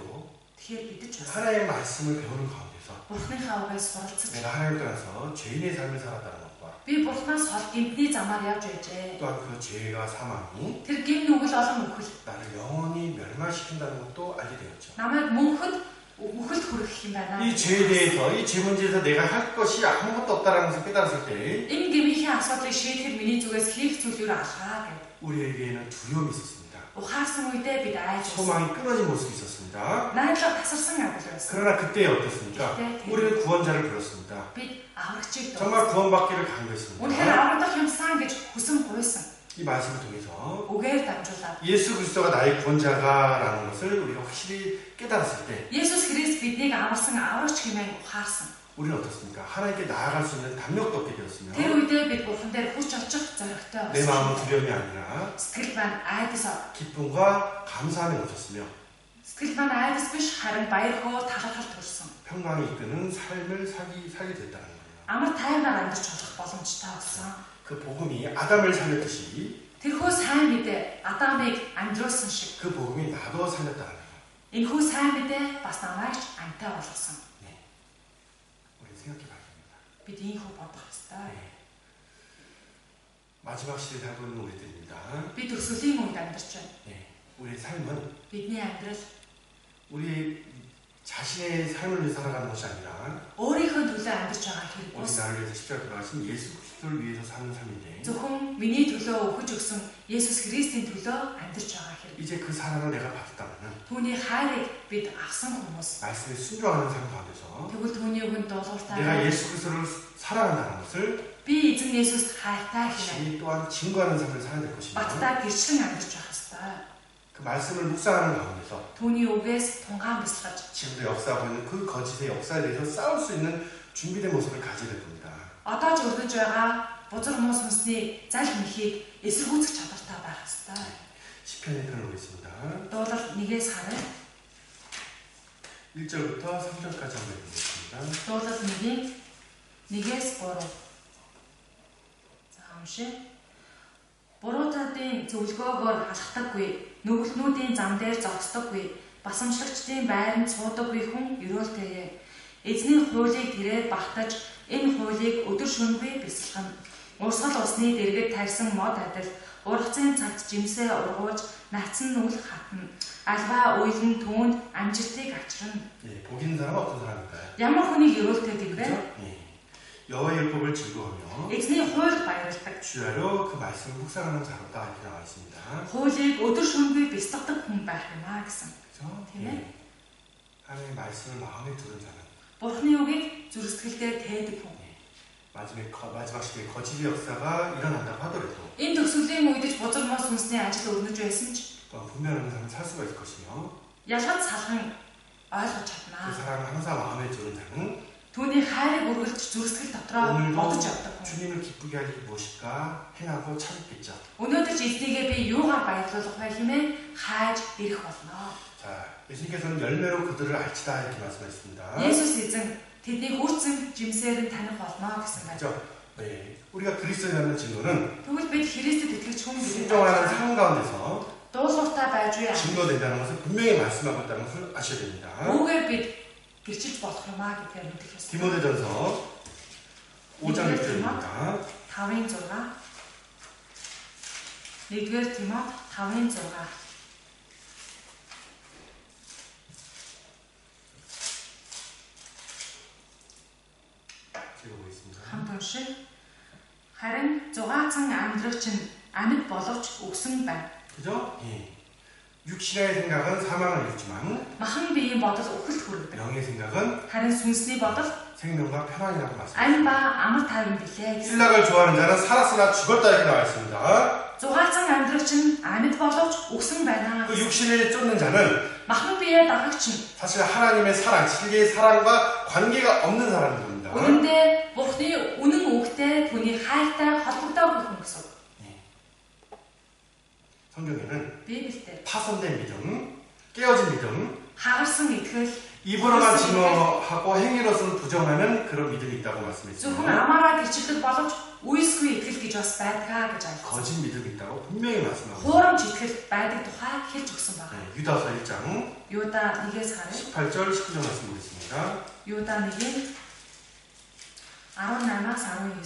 Тэгэхээр бид ч бас 하나님의 말씀을 배우는 가운데서 Бурхныхаа үгээс суралцаж 내가 하나님 떠나서 죄인의 삶을 살았다는 것과 би Бурханаас хол гэмтний замаар явж байжээ. 또한 그 죄가 사망이 Тэр гим нүгэл олон үхэл 나를 영원히 멸망시킨다는 것도 알게 되었죠. намайг мөнхөд үхэлд хүргэх юм байна. 이 죄에 대해서 이 죄 문제에서 내가 할 것이 아무것도 없다라는 것을 깨달았을 때 Энэ гэмийнхээ асуудлыг шийдэхэд миний зүгээс хийх зүйл юу алхаа гэв. 우리에게는 두려움이 있었습니다. Ухаарсан үедээ бид айж байсан. 소망이 끊어진 모습이 있었습니다. Найдлага тасарсан авал байсан. 그러나 그때 어떻습니까? 우리는 구원자를 불렀습니다. Бид аврагчийг 정말 дуудсан. 구원받기를 Үнэхээр 강요했습니다. аврагдах юмсан гэж хүсэн гуйсан. 이 말씀을 통해서 Үгээр дамжуулаад 예수 그리스도가 나의 구원자가라는 것을 우리가 확실히 깨달았을 때 Есүс Христ биднийг аварсан аврагч хэмээн ухаарсан. 우리는 어떻습니까? 하나님께 나아갈 수 있는 담력도 얻게 되었으며 Тэр үедээ бид Бурхан дээр хүч очих зоригтой 내 마음은 болсон. 두려움이 아니라 Сэтгэл маань айдас 기쁨과 감사함에 넘쳤으며 Сэтгэл маань айдас биш харин баяр хөөр талархал төрсөн. 평강이 이끄는 삶을 살게 됐다는 거예요. Амар тайвнаар амьдарч болох боломжтой болсон. 그 복음이 아담을 살렸듯이 Тэрхүү сайн мэдээ Адамыг амьдруулсан шиг 그 복음이 나도 살렸다는 거예요. энэхүү сайн мэдээ бас намайг ч амьтаа болгосон. 우리 생각해 봐야 됩니다. Бид ийхүү бодох ёстой. 마지막 시대에 살고 있는 우리들입니다. Бид өсвөлийн үед амьдарч байна. 우리의 삶은 Бидний амьдрал 우리 자신의 삶을 위해 살아가는 것이 아니라 өөрийнхөө төлөө амьдарч байгаа хэрэг 우리 бус. 나를 위해서 십자가 돌아가신 예수 그리스도를 위해서 사는 삶인데 Зөвхөн миний төлөө өгөж өгсөн Есүс Христийн төлөө амьдарч байгаа хэрэг. 이제 그 사랑을 내가 받았다면 Түүний хайрыг бид авсан хүмүүс. 말씀에 순종하는 삶 가운데서 Тэгвэл түүний үгэнд 내가 дуулууртай 예수 그리스도를 사랑한다는 것을 би эзэн Есүс хайртай хэмээн 다시 또한 증거하는 삶을 살아야 될 것입니다. баттай гэрчлэн амьдарч байх ёстой. 그 그 말씀을 묵상하는 가운데서 түүний үгээс тунгаан бясалгаж 지금도 역사하고 있는 그 거짓의 역사에 대해서 싸울 수 있는 준비된 모습을 가지게 될 겁니다. одоо ч өргөж байгаа бузар муу сүнсний зал мэхийг эсэргүүцэх чадвартай байх ёстой. 시편에 펴놓겠습니다. Дуулал 1-ээс харъя. 1절부터 3절까지 한번 읽겠습니다. Дуулал 1-ээс 3. За уншия. Буруутуудын зөвлгөөгөөр халахдаггүй, нүгэлтнүүдийн зам дээр зогсдоггүй, басамжлагчдын байранд суудаггүй хүн ерөөлтэйе. Эзний хуулийг тэрээр багтаж, энэ хуулийг өдөр шөнөгүй бясалгана. Урсгал усны дэргэд тарьсан мод адил, ургацын цагт жимсээ ургуулж, нацсан нүл хатна. Альва уйлан түүнд амжилтыг авчирна. 예, 복 있는 사람은 어떤 사람인가요? Ямар хүний ерөөлтэйг вэ? 예, 여호와의 율법을 즐거워하며 Эзний хуульд баярлдаг. 주야로 그 말씀을 묵상하는 자로다 이렇게 나와 있습니다. Хуулийг өдөр шөнөгүй бясалгадаг хүн байх юм аа гэсэн. 그죠? тийм ээ. 하나님의 말씀을 마음에 두는 자는 Бурхны үгийг зүрхсэтгэлдээ тээдэг хүн. 마지막 시대에 거짓의 역사가 일어난다고 하더라도 Энэ төгсгөлийн үед ч бузар муу сүнсний ажил өрнөж байсан ч 분명한 사람은 살 수가 있을 것이며 ялгаж салхан ойлгож 그 чаднаа. 사람을 항상 마음에 두는 자는 Түүний хайрыг үргэлж зүрхсэтгэл дотроо 오늘도 бодож явдаг хүн. 주님을 기쁘게 할 일이 무엇일까 행하고 찾겠죠. Өнөөдөр ч эзнийгээ би юугаар баярлуулах вэ хэмээн хайж ирэх болно. 자, 예수님께서는 열매로 그들을 알지다 이렇게 말씀하셨습니다. Есүс эзэн тэдний хүрцэн жимсээр нь таних болно гэсэн байна. 그죠? 네, 우리가 그리스도라는 증거는 Тэгвэл бид Христэд итгэж хүн гэдэг 순종하는 삶 가운데서 дуулууртай байж үе. 증거된다는 것을 분명히 말씀하고 있다는 것을 아셔야 됩니다. Үүгээр бид гэрчилж болох юм аа гэдгээр мэдэх ёстой. 디모데전서 5장 6절입니다. 5-6. 1-р Тимот 5-6. 읽어보겠습니다. хамт уншия. Харин зугаацсан амьдрагч нь амьд боловч өгсөн байна. 그죠? 예. 육신의 생각은 사망을 이루지만 Махан биеийн бодол үхэлд хүргэдэг. 영의 생각은 Харин сүнсний бодол 생명과 평안이라고 말씀합니다. ань ба амар тайван билээ. 신락을 좋아하는 자는 살았으나 죽었다 이렇게 나와 있습니다. Зугаацсан амьдрагч нь амьд боловч өгсөн байна. 그 육신을 쫓는 자는 Махан биеэ дагагч нь 사실 하나님의 사랑, 진리의 사랑과 관계가 없는 사람입니다. үнэндээ Бурхны үнэн үгтэй түүний хайртай холбогдоогүй хүн гэсэн. 성경에는 Библиэд 파손된 믿음, 깨어진 믿음, хагарсан итгэл 입으로만 증거하고 행위로서는 부정하는 그런 믿음이 있다고 зөвхөн 말씀했습니다. амаараа гэрчилдэг боловч үесгүй итгэл гэж бас байдаг гэж ойлгосон. 거짓 믿음이 있다고 분명히 말씀합니다. Хуурамч итгэл байдаг тухай хэлж өгсөн байна. 네, 유다서 1장 Юда 1-ээс харъя. 18절 19절 말씀 보겠습니다. Юда 1-ийн 18-аас 19.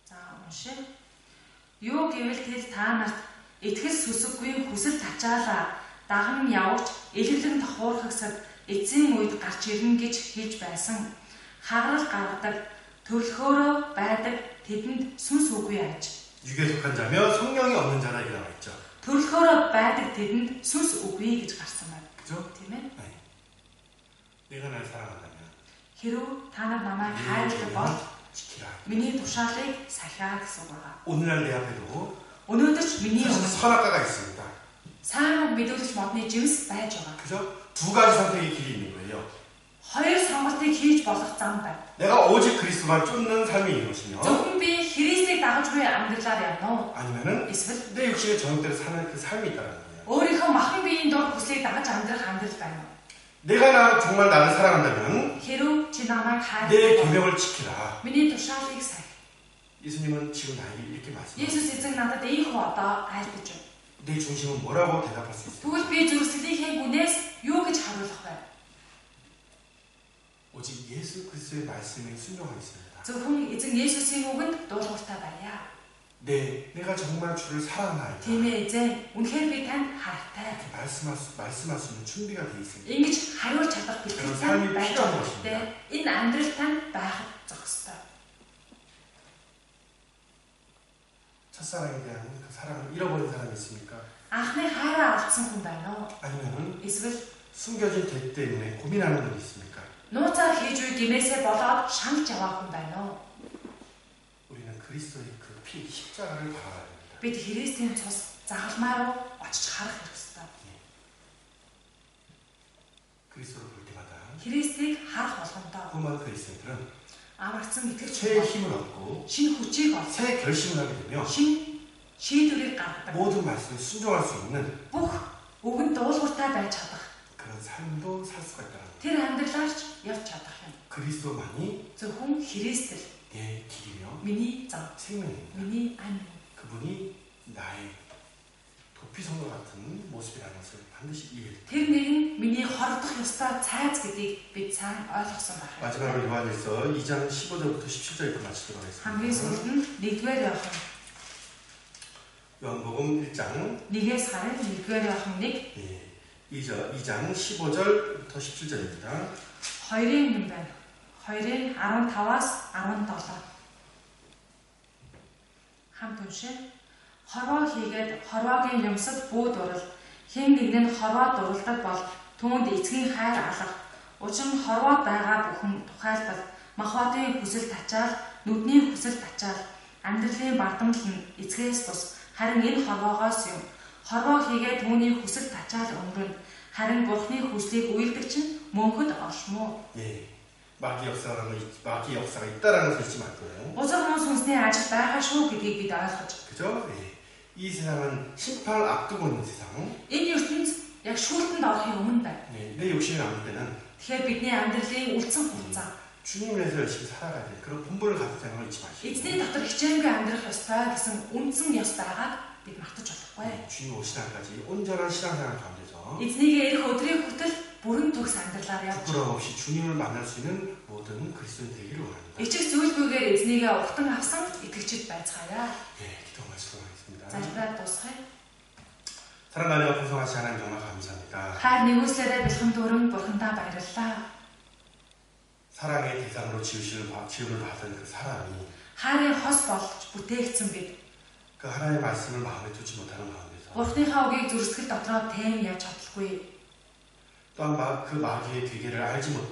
За уншия. Юу гэвэл тэд та нарт итгэл сүсэггүй хүсэл тачаалаа даган явж элэглэн тохуурхагсад эцсийн үед гарч ирнэ гэж хэлж байсан. Хагарал гаргадаг төрлөхөөрөө байдаг тэдэнд сүнс үгүй аж. 육에 속한 자며 성령이 없는 자라 이렇게 나와 있죠. Төрлөхөөрөө байдаг тэдэнд сүнс үгүй гэж гарсан байна. 그죠? Тийм ээ. 네. 내가 날 사랑한다면 Хэрв та нар намайг хайрлах бол 지키라. миний тушаалыг сахиа гэсэн үг байна. 오늘날 내 앞에도 Өнөөдөр ч миний 사실 өмнө 선악과가 있습니다. сайн мэдүүлэгч модны жимс байж байгаа. 그죠? 두 가지 선택의 길이 있는 거예요. Хоёр сонголтыг хийж болох зам байна. 내가 오직 그리스도만 쫓는 삶이 있는 것이며 Зөвхөн би Христийг дагаж буй амьдралаар явна уу? 아니면은 Эсвэл 내 육신의 정욕대로 사는 그 삶이 있다는 거예요. өөрийнхөө махан биеийн дор хүслийг дагаж амьдрах амьдрал байна уу? 내가 정말 나를 사랑한다면 Хэрв чи намайг 내 хайрлах бол 계명을 지키라. миний тушаалыг сахи. 예수님은 지금 나에게 이렇게 말씀합니다. Есүс эзэн надад ийхүү одоо айлтаж байна. 내 중심은 뭐라고 대답할 수 있어요? Тэгвэл би зүрхсэлийн гүнээс юу гэж харуулах вэ? 오직 예수 그리스도의 말씀에 순종하겠습니다. Зөвхөн эзэн Есүсийн үгэнд дуулууртай байя. 내가 정말 주를 사랑하나이다. Тийм ээ эзэн. Үнэхээр би танд хайртай. 말씀할 수 있는 준비가 되어 있습니다. Ингэж хариулж чадах 그런 бэлтгэл 삶이 танд байж 필요한 байгаа 것입니다. хэрэгтэй. Энэ амьдрал танд байхад зохистой. 첫사랑에 대한 그 사랑을 잃어버린 사람이 있습니까? Анхны хайраа алдсан хүн байна уу? 아니면은 Эсвэл 숨겨진 대 때문에 고민하는 분이 있습니까? нууцаар хийж үе гимээсээ болоод шаналж яваа хүн байна уу? 우리는 그리스도의 그 피 십자가를 바라봐야 됩니다. бид Христийн цус загалмаа руу очиж харах хэрэгтэй. 그리스도를 볼 때마다 Христийг харах болгондоо 로마 그리스도인들은 амрагдсан итгэгч 새 힘을 얻고 шинэ хүчийг олж 새 결심을 하게 되며 шинэ шийдвэрийг гаргадаг. 모든 말씀에 순종할 수 있는 Бүх үгэнд дуулууртай байж чадах. 그런 삶도 살 수가 있다는 거예요. Тэр амьдралаарч явж чадах юм. 그리스도만이 Зөвхөн Христ л 내 길이며 миний зам, 생명입니다. миний амь. 그분이 나의 도피성과 같은 모습이라는 것을 반드시 이해해야 됩니다. Тэр нэг нь миний хордох ёстой цайз гэдгийг бид сайн ойлгосон байна. 마지막으로 요한일서 2장 15절부터 17절부터 마치도록 хамгийн 하겠습니다. сүүлд нь 1-р Иохан 요한복음 1장 1-ээс харин 1-р Иохан 1 2장 15절부터 17절입니다. 2-ын юм байна. 2-ын 15-аас 17. Хамт уншия. Хорвоо хийгээд хорвоогийн юмсад бүү дурал. Хэн нэг нь хорвоо дуралдаг бол түүнд эцгийн хайр алах. Учир нь хорвоо байгаа бүхэн тухайлбал махбодын хүсэл тачаал, нүдний хүсэл тачаал, амьдралын бардамл нь эцгээс бус. Харин энэ хорвоогоос юм. Хорвоо хийгээд түүний хүсэл тачаал өнгөрнө. Харин Бурхны хүслийг үйлдэг чинь мөнхөд оршмо. 예, 마귀 역사가 있다라는 것을 잊지 말고요. Бузар хүмүүс хүнсний ажил байгаа шүү гэдгийг бид ойлгож. 그죠? 예. 이 세상은 심판을 앞두고 있는 세상. Энэ ертөнц яг шүүлтэнд орохын өмнө байна. 예, 내 욕심이 남을 때는 Тэгэхээр бидний амьдралын үлдсэн хугацаа 주님을 위해서 열심히 살아가야 돼. 그런 본분을 가졌다는 걸 잊지 마시고. эзний дотор хичээнгүй амьдрах ёстой гэсэн үндсэн ёс байгааг бид мартаж болохгүй. 주님 오신 날까지 온전한 신앙생활 가운데서 Эзнийгээ ирэх өдрийн хүртэл бүрэн төгс амьдралаар явж 부끄러움 없이 주님을 만날 수 있는 모든 그리스도인 되기를 원합니다. ичих зүйлгүйгээр эзнийгээ угтан авсан итгэгчид байцгаая. 예, 기도 마치도록 하겠습니다. Залбираад дуусгая. 사랑하며 풍성하신 하나님 정말 감사합니다. Хайр нэгүслээрээ бэлхэн дүүрэн бурхандаа баярлалаа. 사랑의 대상으로 지음을 받은 그 사람이 Хайрын хос болж бүтээгдсэн бид 그 하나님의 말씀을 마음에 두지 못하는 가운데서 Бурхныхаа үгийг зүрсгэл дотроо тэм явж чадалгүй. 또한 그 마귀의 괴계를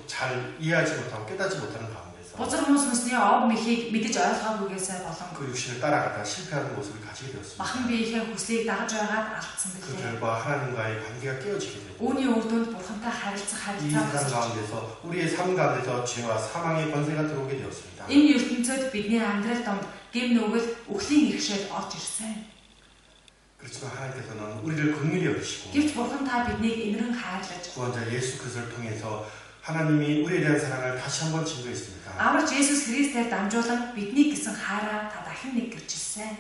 잘 이해하지 못하고 깨닫지 못하는 가운데서 Бузар хүмүүс хүнсний ов мэхийг мэдэж ойлгоогүйгээсээ болон 그 육신을 따라가다 실패하는 모습을 가지게 되었습니다. махан биеийнхээ хүслийг дагаж байгаад алдсан 그 билээ. 결과 하나님과의 관계가 깨어지게 되고 Үүний үр дүнд бурхантай харилцах 이 харилцаа 세상 үүсэж 가운데서 우리의 삶 가운데서 죄와 사망의 권세가 들어오게 되었습니다. энэ ертөнцид бидний амьдрал донд гэм нүгэл үхлийн иргэшээд орж ирсэн. 그렇지만 하나님께서는 우리를 긍휼히 여기시고 Гэвч бурхан та биднийг инэрэн хайрлаж 구원자 예수 그리스도를 통해서 하나님이 우리에 대한 사랑을 다시 한번 증거했습니다. Аварч Есүс Христээр дамжуулан бидний гэсэн хайраа та дахин нэг гэрчилсэн.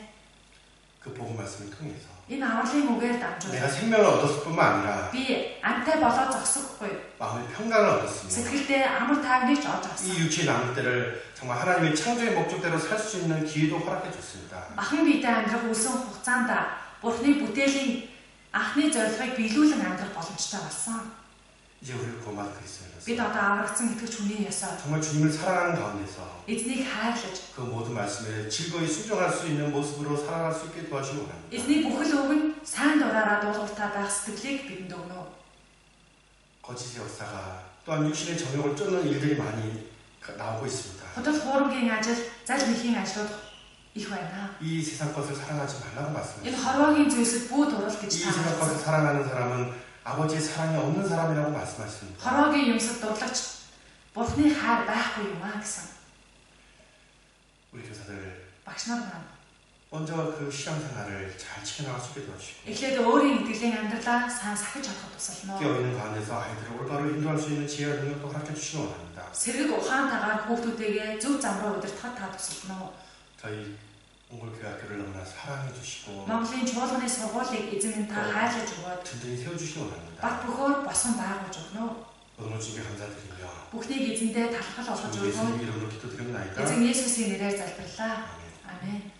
그 복음 말씀을 통해서 Энэ авралын үгээр 내가 дамжуулан 생명을 얻었을 뿐만 아니라 би амтай болоод зогсохгүй. 마음의 평강을 얻었습니다. Сэтгэлдээ амар тайвныг ч олж авсан. 이 육체의 남은 때를 정말 하나님의 창조의 목적대로 살 수 있는 기회도 허락해 줬습니다. Махан биедээ амьдрах үлсэн хугацаанд Бурхны бүтээлийн анхны зорилгыг биелүүлэн амьдрах боломжтой болсон. 이제 우리를 구원받은 Бид 그리스도인으로서 одоо аврагдсан итгэж хүний ёсоор 정말 주님을 사랑하는 가운데서 эзнийг хайрлаж, 그 모든 말씀에 즐거이 순종할 수 있는 모습으로 살아갈 수 있게 도와주기 원합니다. эзний бүхэл үг нь сайн дураараа дуулууртай байх сэтгэлийг бидэнд өгнө. 거짓의 역사가 또한 육신의 정욕을 쫓는 일들이 많이 나오고 있습니다. Худал хуурмгийн ажил, зал нэхийн ажлууд их байна. 이 세상 것을 사랑하지 말라고 Энэ 말씀하셨습니다. хорвоогийн зүйлсэд бүү дурал гэж 이 та 세상 것을 хэлсэн. 사랑하는 사람은 아버지의 사랑이 없는 사람이라고 말씀하셨습니다. Хорвоогийн юмсад дурлагч Бурхны хайр байхгүй юм а гэсэн. 우리 교사들 Багш нар маань 먼저 그 신앙생활을 잘 지켜나갈 수 있게 도와주시고 эхлээд өөрийн итгэлийн амьдралаа сайн сахиж авахд тусална. 깨어있는 가운데서 아이들을 올바로 인도할 수 있는 지혜와 능력도 허락해 주시기 원합니다. Сэрэг ухаантайгаар хүүхдүүдээгээ зөв зам руу удирдахад та тусална. 저희 몽골교회학교를 너무나 사랑해 주시고 Монголын чуулганы сургуулийг эзэн минь та хайрлаж өгөөд 든든히 세워주시기 원합니다. баг бөхөөр босон байгуулж өгнө. 오늘 주께 감사드리며 Бүхнийг эзэндээ талархал олгож 주 өгнө. 예수님 이름으로 기도드립니다. Эзэн Есүсийн нэрээр залбирлаа. 아멘. Амен.